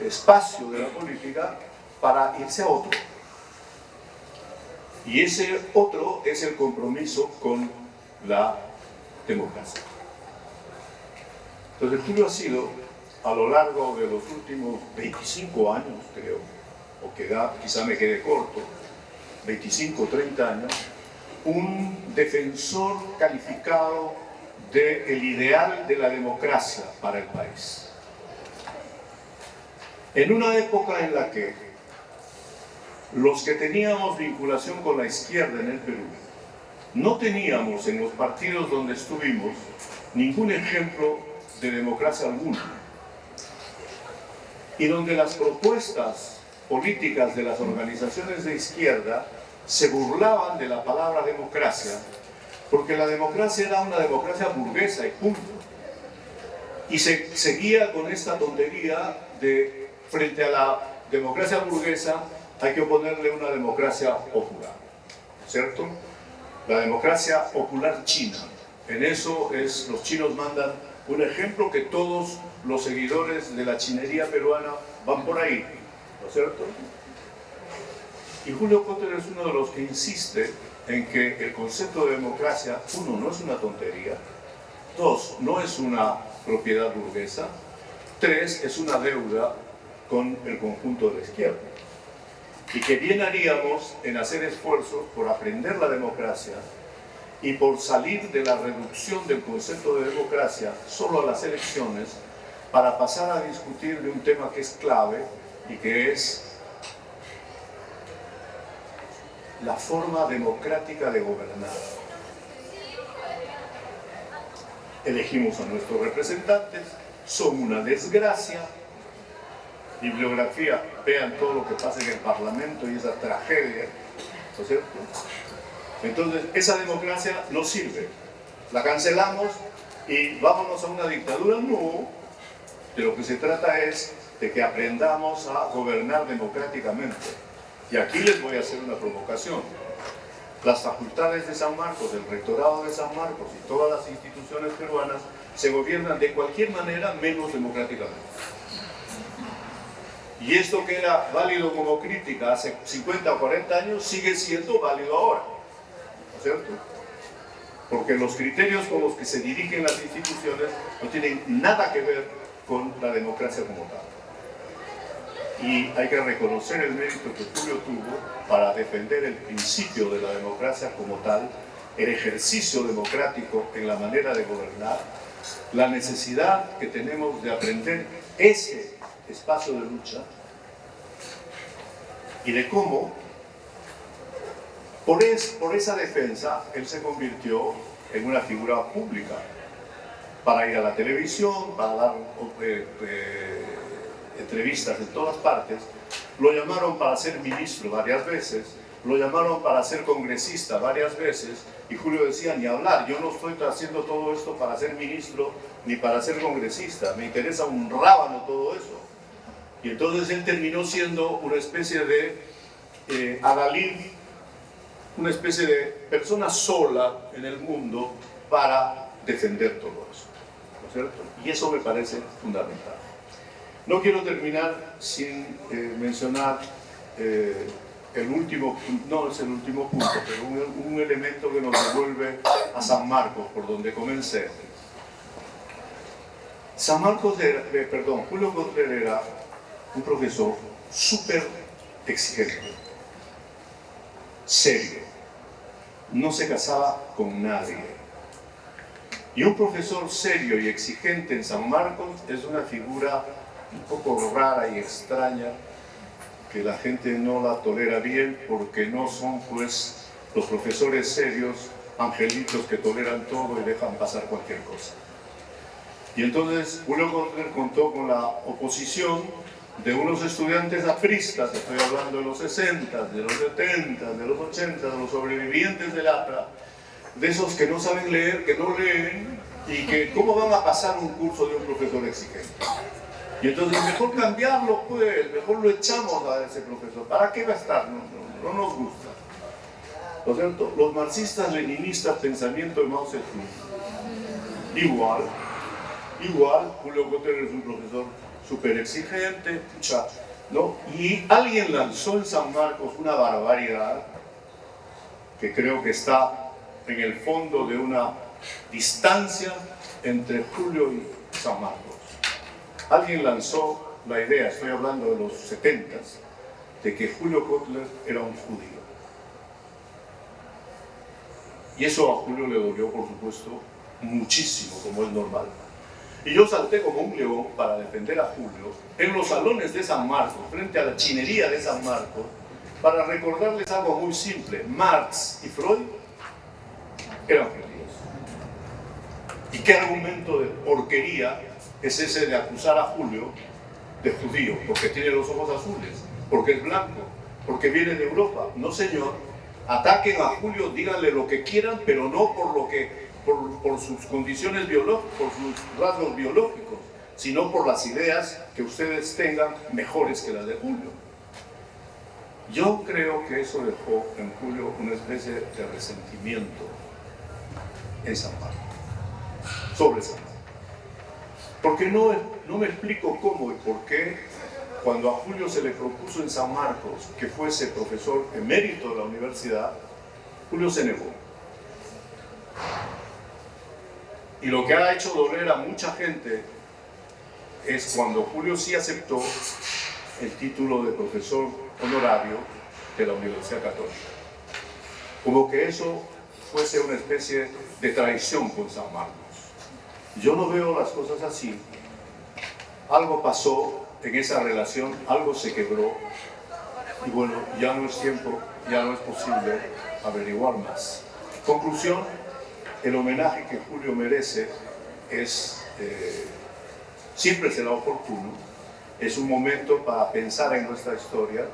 espacio de la política para irse a otro. Y ese otro es el compromiso con la democracia. Entonces Julio ha sido, a lo largo de los últimos 25 años, creo, o quizá me quede corto, 25 o 30 años, un defensor calificado del ideal de la democracia para el país. En una época en la que los que teníamos vinculación con la izquierda en el Perú, no teníamos en los partidos donde estuvimos ningún ejemplo de democracia alguna, y donde las propuestas políticas de las organizaciones de izquierda se burlaban de la palabra democracia, porque la democracia era una democracia burguesa y punto. Y se seguía con esta tontería de, frente a la democracia burguesa, hay que oponerle una democracia popular, ¿cierto? La democracia popular china. En eso los chinos mandan un ejemplo que todos los seguidores de la chinería peruana van por ahí, ¿no es cierto? Y Julio Kotler es uno de los que insiste en que el concepto de democracia, uno, no es una tontería, dos, no es una propiedad burguesa, tres, es una deuda con el conjunto de la izquierda. Y que bien haríamos en hacer esfuerzos por aprender la democracia y por salir de la reducción del concepto de democracia solo a las elecciones para pasar a discutir de un tema que es clave y que es la forma democrática de gobernar. Elegimos a nuestros representantes, son una desgracia. Bibliografía, vean todo lo que pasa en el Parlamento y esa tragedia, ¿no es cierto? Entonces, esa democracia no sirve. La cancelamos y vámonos a una dictadura. No, de lo que se trata es de que aprendamos a gobernar democráticamente. Y aquí les voy a hacer una provocación. Las facultades de San Marcos, el rectorado de San Marcos y todas las instituciones peruanas se gobiernan de cualquier manera menos democráticamente. Y esto que era válido como crítica hace 50 o 40 años sigue siendo válido ahora, ¿no es cierto? Porque los criterios con los que se dirigen las instituciones no tienen nada que ver con la democracia como tal. Y hay que reconocer el mérito que Julio tuvo para defender el principio de la democracia como tal, el ejercicio democrático en la manera de gobernar, la necesidad que tenemos de aprender ese espacio de lucha y de cómo por esa defensa él se convirtió en una figura pública para ir a la televisión, para dar entrevistas en todas partes. Lo llamaron para ser ministro varias veces, lo llamaron para ser congresista varias veces y Julio decía, ni hablar, yo no estoy haciendo todo esto para ser ministro ni para ser congresista, me interesa un rábano todo eso. Y entonces él terminó siendo una especie de adalid, una especie de persona sola en el mundo para defender todo eso, ¿no es cierto? Y eso me parece fundamental. No quiero terminar sin mencionar el último, no es el último punto, pero un elemento que nos devuelve a San Marcos, por donde comencé. San Marcos, Julio Kotler era un profesor súper exigente, serio, no se casaba con nadie. Y un profesor serio y exigente en San Marcos es una figura un poco rara y extraña, que la gente no la tolera bien porque no son pues los profesores serios, angelitos que toleran todo y dejan pasar cualquier cosa. Y entonces Julio Kotler contó con la oposición de unos estudiantes apristas, estoy hablando de los 60, de los 70, de los 80, de los sobrevivientes del APRA, de esos que no saben leer, que no leen, y que cómo van a pasar un curso de un profesor exigente. Y entonces mejor cambiarlo pues, mejor lo echamos a ese profesor. ¿Para qué va a estar? No nos gusta. ¿No es cierto? Los marxistas, leninistas, pensamiento de Mao Zedong. Igual, Julio Kotler es un profesor súper exigente, ¿no? Y alguien lanzó en San Marcos una barbaridad que creo que está en el fondo de una distancia entre Julio y San Marcos. Alguien lanzó la idea, estoy hablando de los 70s, de que Julio Kotler era un judío. Y eso a Julio le dolió, por supuesto, muchísimo, como es normal. Y yo salté como un león para defender a Julio en los salones de San Marcos, frente a la chinería de San Marcos, para recordarles algo muy simple. Marx y Freud eran judíos. ¿Y qué argumento de porquería es ese de acusar a Julio de judío? Porque tiene los ojos azules, porque es blanco, porque viene de Europa. No, señor. Ataquen a Julio, díganle lo que quieran, pero no por sus condiciones biológicas, por sus rasgos biológicos, sino por las ideas que ustedes tengan mejores que las de Julio. Yo creo que eso dejó en Julio una especie de resentimiento en San Marcos, sobre San Marcos. Porque no me explico cómo y por qué, cuando a Julio se le propuso en San Marcos que fuese profesor emérito de la universidad, Julio se negó. Y lo que ha hecho doler a mucha gente es cuando Julio sí aceptó el título de profesor honorario de la Universidad Católica. Como que eso fuese una especie de traición con San Marcos. Yo no veo las cosas así. Algo pasó en esa relación, algo se quebró y bueno, ya no es tiempo, ya no es posible averiguar más. Conclusión, el homenaje que Julio merece es, siempre será oportuno, es un momento para pensar en nuestra historia,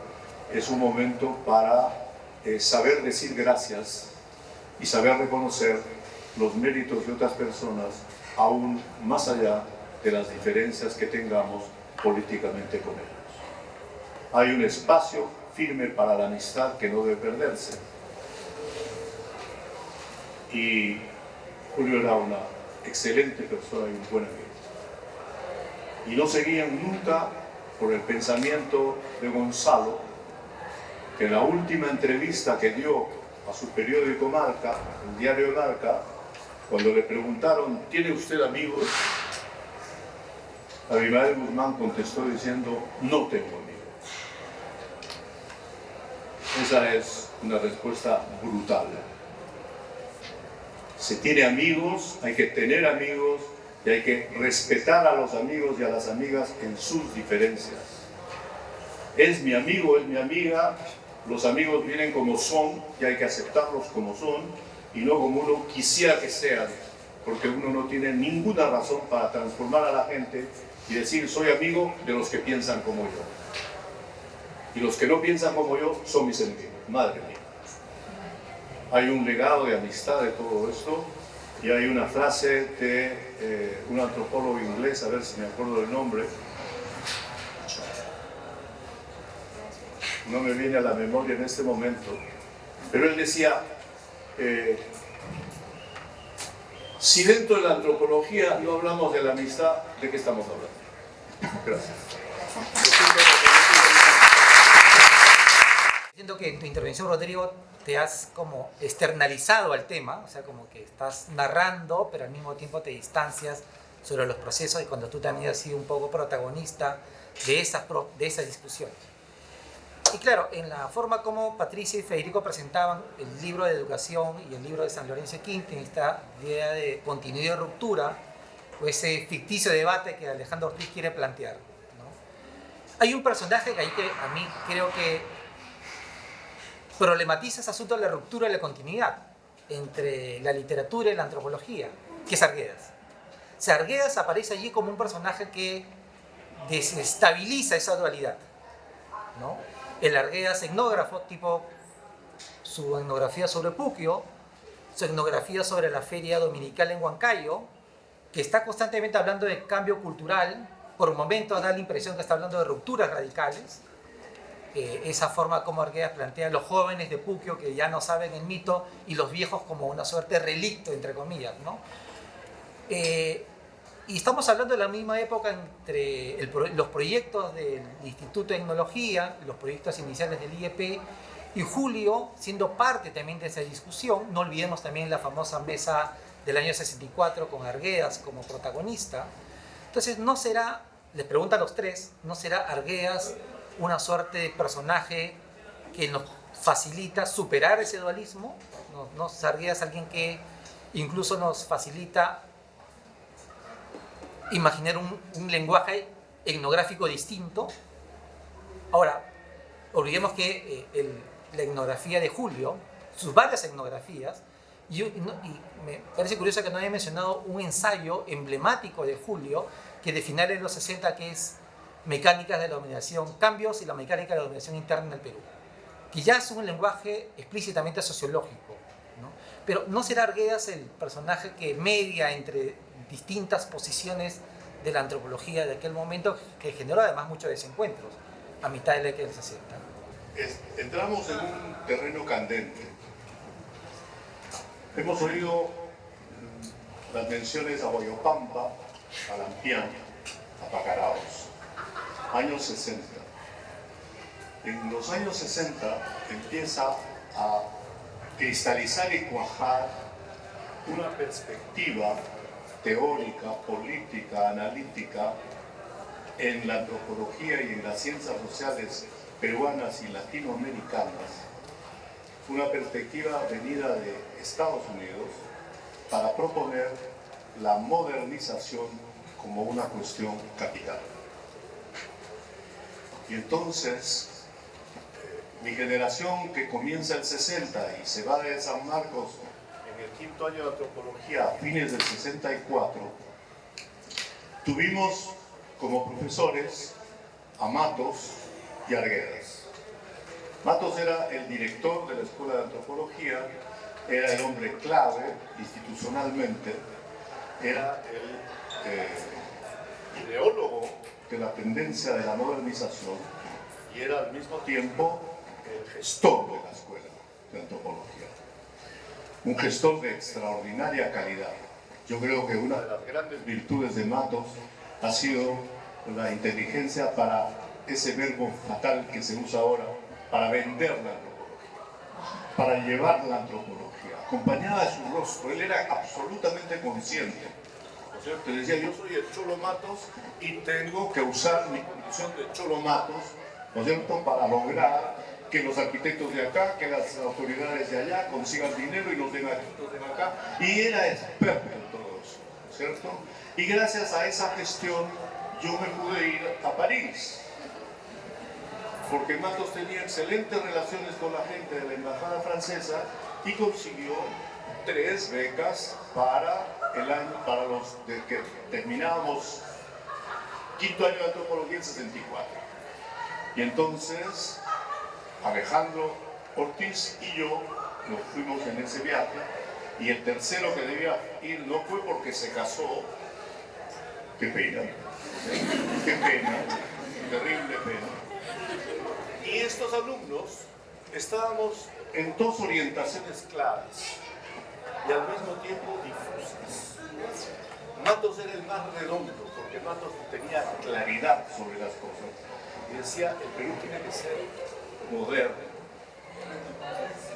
es un momento para saber decir gracias y saber reconocer los méritos de otras personas, aún más allá de las diferencias que tengamos políticamente con ellos. Hay un espacio firme para la amistad que no debe perderse. Y Julio era una excelente persona y un buen amigo. Y no seguían nunca por el pensamiento de Gonzalo, que en la última entrevista que dio a su periódico Marca, el diario Marca, cuando le preguntaron, ¿tiene usted amigos?, Abimael Guzmán contestó diciendo, no tengo amigos. Esa es una respuesta brutal. Se tiene amigos, hay que tener amigos y hay que respetar a los amigos y a las amigas en sus diferencias. Es mi amigo, es mi amiga, los amigos vienen como son y hay que aceptarlos como son y no como uno quisiera que sean, porque uno no tiene ninguna razón para transformar a la gente y decir soy amigo de los que piensan como yo. Y los que no piensan como yo son mis enemigos, madre mía. Hay un legado de amistad de todo esto y hay una frase de un antropólogo inglés, a ver si me acuerdo del nombre, no me viene a la memoria en este momento, pero él decía, si dentro de la antropología no hablamos de la amistad, ¿de qué estamos hablando? Gracias. Siento que en tu intervención, Rodrigo, te has como externalizado al tema, o sea, como que estás narrando, pero al mismo tiempo te distancias sobre los procesos y cuando tú también has sido un poco protagonista de esas discusiones. Y claro, en la forma como Patricia y Federico presentaban el libro de educación y el libro de San Lorenzo Quintín, esta idea de continuidad y ruptura, o ese ficticio debate que Alejandro Ortiz quiere plantear, ¿no? Hay un personaje que ahí que a mí creo que problematiza ese asunto de la ruptura y la continuidad entre la literatura y la antropología, que es Arguedas. O sea, Arguedas aparece allí como un personaje que desestabiliza esa dualidad, ¿no? El Arguedas etnógrafo, tipo su etnografía sobre Puquio, su etnografía sobre la feria dominical en Huancayo, que está constantemente hablando de cambio cultural, por momentos da la impresión que está hablando de rupturas radicales, esa forma como Arguedas plantea los jóvenes de Puquio que ya no saben el mito y los viejos como una suerte de relicto, entre comillas, ¿no? Y estamos hablando de la misma época entre los proyectos del Instituto de Etnología, los proyectos iniciales del IEP, y Julio siendo parte también de esa discusión. No olvidemos también la famosa mesa del año 64 con Arguedas como protagonista. Entonces, ¿no será, les pregunto a los tres, no será Arguedas una suerte de personaje que nos facilita superar ese dualismo? ¿No es Arguedas alguien que incluso nos facilita imaginar un lenguaje etnográfico distinto? Ahora, olvidemos que la etnografía de Julio, sus varias etnografías, y me parece curioso que no haya mencionado un ensayo emblemático de Julio, que de finales de los 60, que es Mecánicas de la Dominación, Cambios y la Mecánica de la Dominación Interna en el Perú, que ya es un lenguaje explícitamente sociológico, ¿no? Pero ¿no será Arguedas el personaje que media entre distintas posiciones de la antropología de aquel momento, que generó además muchos desencuentros a mitad de la década del 60? Entramos en un terreno candente. Hemos oído las menciones a Huayopampa, a Lampián, a Pacaraos, años 60. En los años 60 empieza a cristalizar y cuajar una perspectiva teórica, política, analítica en la antropología y en las ciencias sociales peruanas y latinoamericanas, una perspectiva venida de Estados Unidos para proponer la modernización como una cuestión capital. Y entonces, mi generación que comienza el 60 y se va de San Marcos en el quinto año de antropología a fines del 64, tuvimos como profesores a Matos y Arguedas. Matos era el director de la Escuela de Antropología, era el hombre clave institucionalmente, era el ideólogo de la tendencia de la modernización y era al mismo tiempo el gestor de la Escuela de Antropología. Un gestor de extraordinaria calidad. Yo creo que una de las grandes virtudes de Matos ha sido la inteligencia para ese verbo fatal que se usa ahora, para vender la antropología, para llevar la antropología, acompañada de su rostro. Él era absolutamente consciente, ¿no es cierto? Decía, yo soy el Cholo Matos y tengo que usar mi condición de Cholo Matos, ¿no es cierto?, para lograr que los arquitectos de acá, que las autoridades de allá consigan dinero y nos den aquí, nos den acá. Y era experto en todo eso, ¿no es cierto? Y gracias a esa gestión yo me pude ir a París, porque Matos tenía excelentes relaciones con la gente de la embajada francesa y consiguió 3 becas para el año, para los de que terminábamos quinto año de antropología en 64. Y entonces Alejandro Ortiz y yo nos fuimos en ese viaje, y el tercero que debía ir no fue porque se casó. Qué pena, terrible pena. Y estos alumnos estábamos en 2 orientaciones claras y al mismo tiempo difusas. Matos era el más redondo, porque Matos tenía claridad sobre las cosas y decía, el Perú tiene que ser moderno.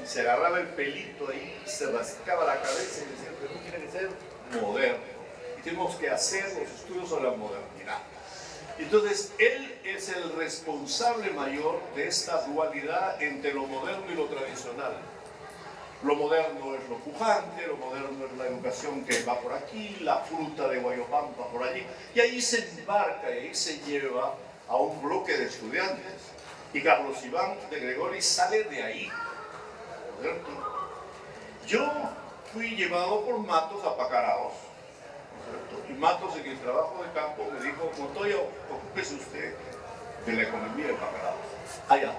Se agarraba el pelito ahí, se rascaba la cabeza y decía, el Perú tiene que ser moderno y tenemos que hacer los estudios sobre la modernidad. Entonces, él es el responsable mayor de esta dualidad entre lo moderno y lo tradicional. Lo moderno es lo pujante, lo moderno es la educación que va por aquí, la fruta de Guayopampa por allí, y ahí se embarca y ahí se lleva a un bloque de estudiantes. Y Carlos Iván de Gregori sale de ahí, ¿cierto? Yo fui llevado por Matos a Pacaraos, ¿cierto? Y Matos en el trabajo de campo me dijo, Montoya, ocúpese usted de la economía de Pacaraos. Allá,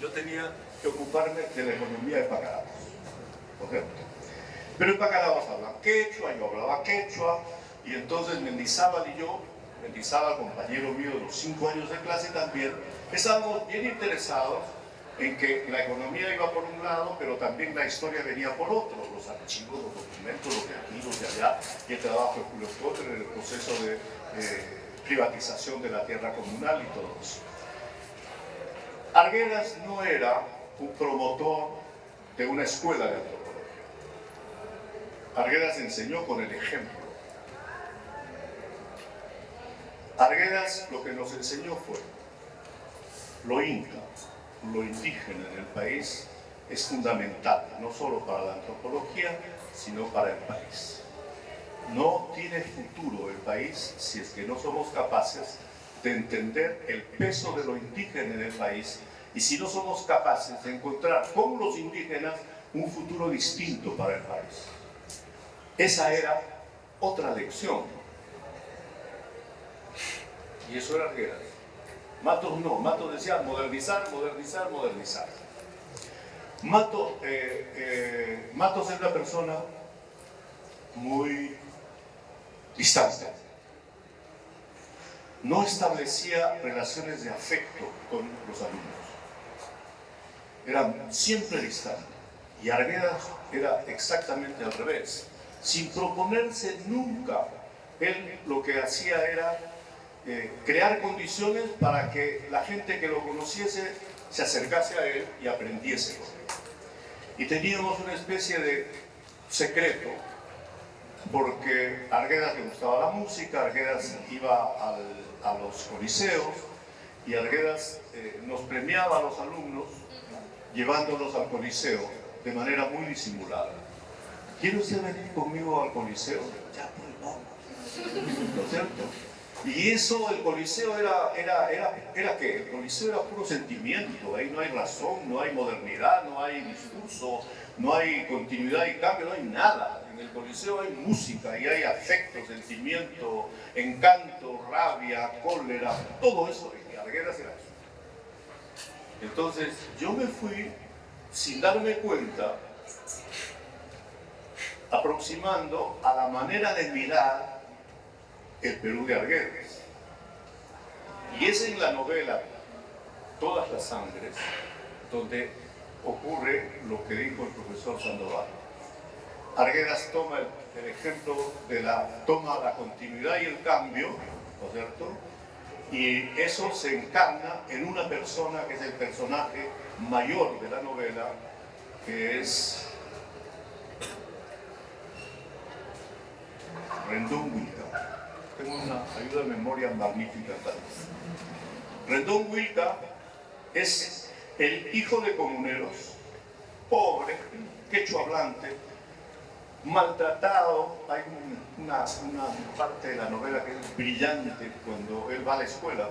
yo tenía que ocuparme de la economía de Pacaraos, ¿cierto? Pero en Pacaraos hablan quechua, yo hablaba quechua, y entonces Mendizábal y yo, Mendizábal, compañero mío de los 5 años de clase también, estábamos bien interesados en que la economía iba por un lado, pero también la historia venía por otro, los archivos, los documentos, los de aquí, los de allá, y el trabajo de Julio Cotter en el proceso de privatización de la tierra comunal y todo eso. Arguedas no era un promotor de una escuela de antropología. Arguedas enseñó con el ejemplo. Arguedas lo que nos enseñó fue lo inca, lo indígena en el país es fundamental, no solo para la antropología, sino para el país. No tiene futuro el país si es que no somos capaces de entender el peso de lo indígena en el país y si no somos capaces de encontrar con los indígenas un futuro distinto para el país. Esa era otra lección. Y eso era Arguedas. Matos no, Matos decía modernizar, modernizar, modernizar. Matos es una persona muy distante. No establecía relaciones de afecto con los alumnos. Era siempre distante. Y Arguedas era exactamente al revés. Sin proponerse nunca, él lo que hacía era crear condiciones para que la gente que lo conociese se acercase a él y aprendiese con él. Y teníamos una especie de secreto, porque a Arguedas le gustaba la música, Arguedas iba a los coliseos y Arguedas nos premiaba a los alumnos llevándolos al coliseo de manera muy disimulada. ¿Quiere usted venir conmigo al coliseo? Ya, pues vamos. ¿No es cierto? Y eso, el coliseo era ¿qué? El coliseo era puro sentimiento, ahí no hay razón, no hay modernidad, no hay discurso, no hay continuidad y cambio, no hay nada. En el coliseo hay música y hay afecto, sentimiento, encanto, rabia, cólera, todo eso, y Arguedas era eso. Entonces yo me fui, sin darme cuenta, aproximando a la manera de mirar el Perú de Arguedas. Y es en la novela Todas las Sangres donde ocurre lo que dijo el profesor Sandoval. Arguedas toma el ejemplo toma la continuidad y el cambio, ¿no es cierto? Y eso se encarna en una persona que es el personaje mayor de la novela, que es Rendón Huilca. Tengo una ayuda de memoria magnífica también. Rendón Huilca es el hijo de comuneros, pobre, quechua hablante, maltratado. Hay una parte de la novela que es brillante cuando él va a la escuela,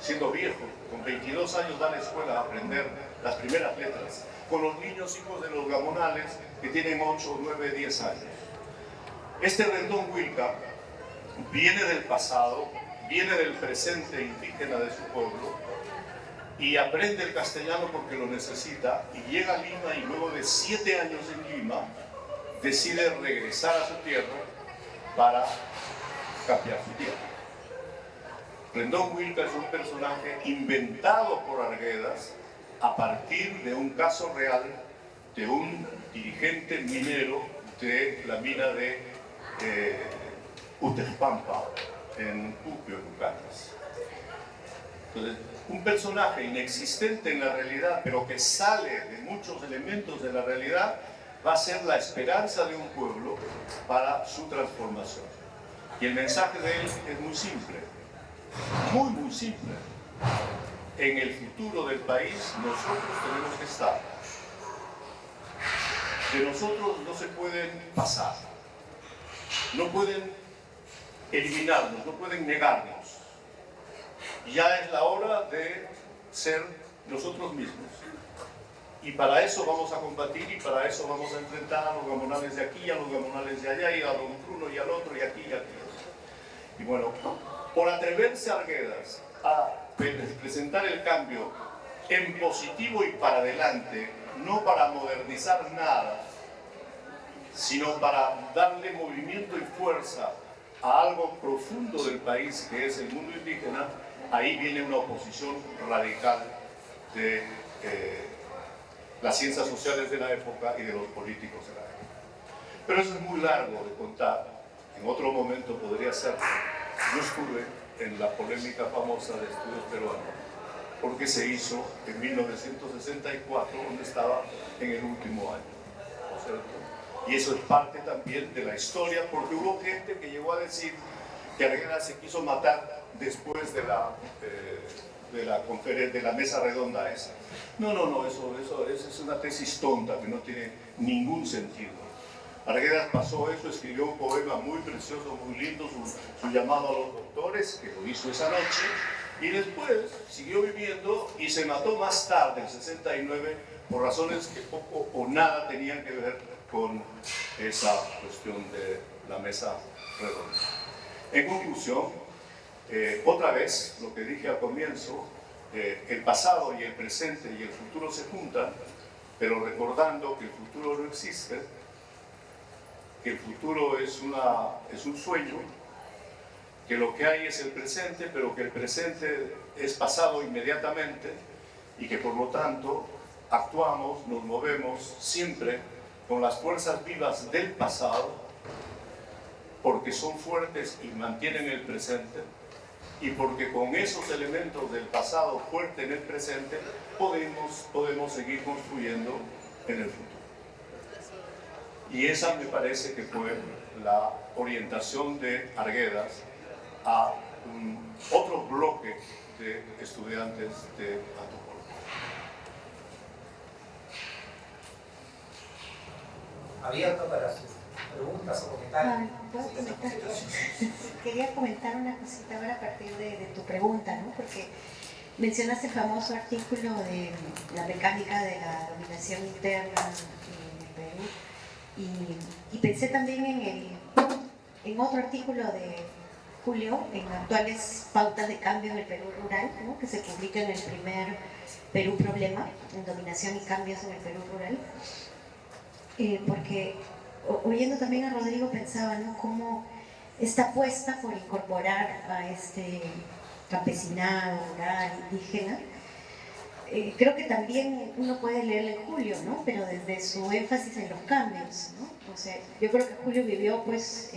siendo viejo, con 22 años va a la escuela a aprender las primeras letras, con los niños hijos de los gamonales que tienen 8, 9, 10 años. Este Rendón Huilca viene del pasado, viene del presente indígena de su pueblo y aprende el castellano porque lo necesita y llega a Lima y luego de 7 años en Lima decide regresar a su tierra para cambiar su tierra. Rendón Huilca es un personaje inventado por Arguedas a partir de un caso real de un dirigente minero de la mina de Utejpampa, en Upio, en Ucanas. Entonces, un personaje inexistente en la realidad, pero que sale de muchos elementos de la realidad, va a ser la esperanza de un pueblo para su transformación. Y el mensaje de él es muy simple, muy simple. En el futuro del país nosotros tenemos que estar. De nosotros no se pueden pasar, no pueden eliminarnos, no pueden negarnos. Ya es la hora de ser nosotros mismos. Y para eso vamos a combatir y para eso vamos a enfrentar a los gamonales de aquí, a los gamonales de allá, y a don Bruno y al otro, y aquí y aquí. Y bueno, por atreverse a Arguedas a presentar el cambio en positivo y para adelante, no para modernizar nada, sino para darle movimiento y fuerza a algo profundo del país que es el mundo indígena, ahí viene una oposición radical de las ciencias sociales de la época y de los políticos de la época. Pero eso es muy largo de contar, en otro momento podría ser. Yo estuve en la polémica famosa de Estudios Peruanos, porque se hizo en 1964, donde estaba en el último año, ¿no es cierto? Y eso es parte también de la historia, porque hubo gente que llegó a decir que Arguedas se quiso matar después de la mesa redonda esa. No, eso es una tesis tonta que no tiene ningún sentido. Arguedas pasó eso, escribió un poema muy precioso, muy lindo, su llamado a los doctores, que lo hizo esa noche, y después siguió viviendo y se mató más tarde, en 69, por razones que poco o nada tenían que ver con esa cuestión de la mesa redonda. En conclusión, otra vez, lo que dije al comienzo, el pasado y el presente y el futuro se juntan, pero recordando que el futuro no existe, que el futuro es un sueño, que lo que hay es el presente, pero que el presente es pasado inmediatamente y que por lo tanto actuamos, nos movemos siempre con las fuerzas vivas del pasado, porque son fuertes y mantienen el presente, y porque con esos elementos del pasado fuerte en el presente podemos seguir construyendo en el futuro. Y esa me parece que fue la orientación de Arguedas a otro bloque de estudiantes de antropología. Abierto para sus preguntas o comentarios. ¿Puedo comentar? Quería comentar una cosita ahora a partir de tu pregunta, ¿no? Porque mencionaste el famoso artículo de la mecánica de la dominación interna en el Perú y pensé también en otro artículo de Julio, en actuales pautas de cambio del Perú rural, ¿no? Que se publica en el primer Perú Problema, en dominación y cambios en el Perú rural, porque oyendo también a Rodrigo pensaba, ¿no? Cómo esta apuesta por incorporar a este campesinado, rural, indígena, creo que también uno puede leerle en Julio, ¿no? Pero desde su énfasis en los cambios, ¿no? O sea, yo creo que Julio vivió pues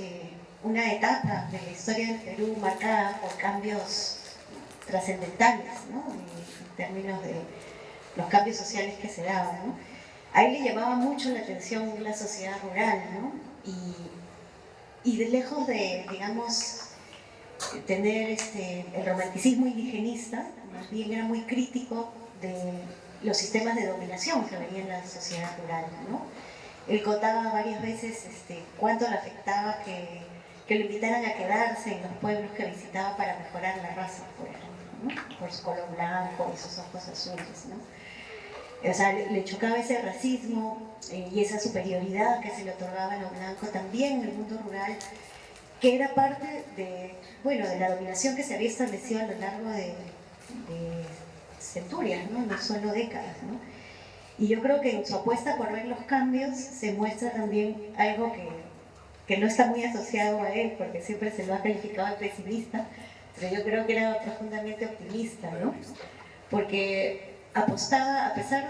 una etapa de la historia del Perú marcada por cambios trascendentales, ¿no? En términos de los cambios sociales que se daban, ¿no? A él le llamaba mucho la atención la sociedad rural, ¿no? Y de lejos de, digamos, tener el romanticismo indigenista, más bien era muy crítico de los sistemas de dominación que venía en la sociedad rural, ¿no? Él contaba varias veces cuánto le afectaba que lo invitaran a quedarse en los pueblos que visitaba para mejorar la raza, por ejemplo, ¿no? Por su color blanco y sus ojos azules, ¿no? O sea, le chocaba ese racismo y esa superioridad que se le otorgaba a lo blanco también en el mundo rural, que era parte de, bueno, de la dominación que se había establecido a lo largo de centurias, ¿no? No solo décadas, ¿no? Y yo creo que en su apuesta por ver los cambios se muestra también algo que no está muy asociado a él, porque siempre se lo ha calificado de pesimista, pero yo creo que era profundamente optimista, ¿no? Porque apostaba, a pesar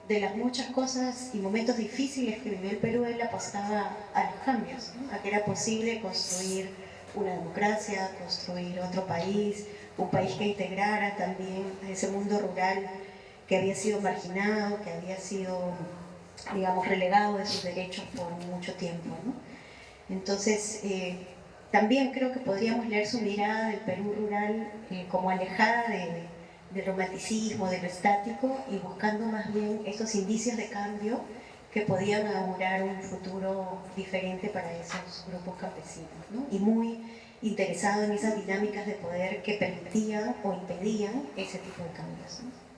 de las muchas cosas y momentos difíciles que vivió el Perú, él apostaba a los cambios, ¿no? A que era posible construir una democracia, construir otro país, un país que integrara también a ese mundo rural que había sido marginado, que había sido, digamos, relegado de sus derechos por mucho tiempo, ¿no? Entonces, también creo que podríamos leer su mirada del Perú rural como alejada del romanticismo, de lo estático, y buscando más bien esos indicios de cambio que podían augurar un futuro diferente para esos grupos campesinos, ¿no? Y muy interesado en esas dinámicas de poder que permitían o impedían ese tipo de cambios, ¿no?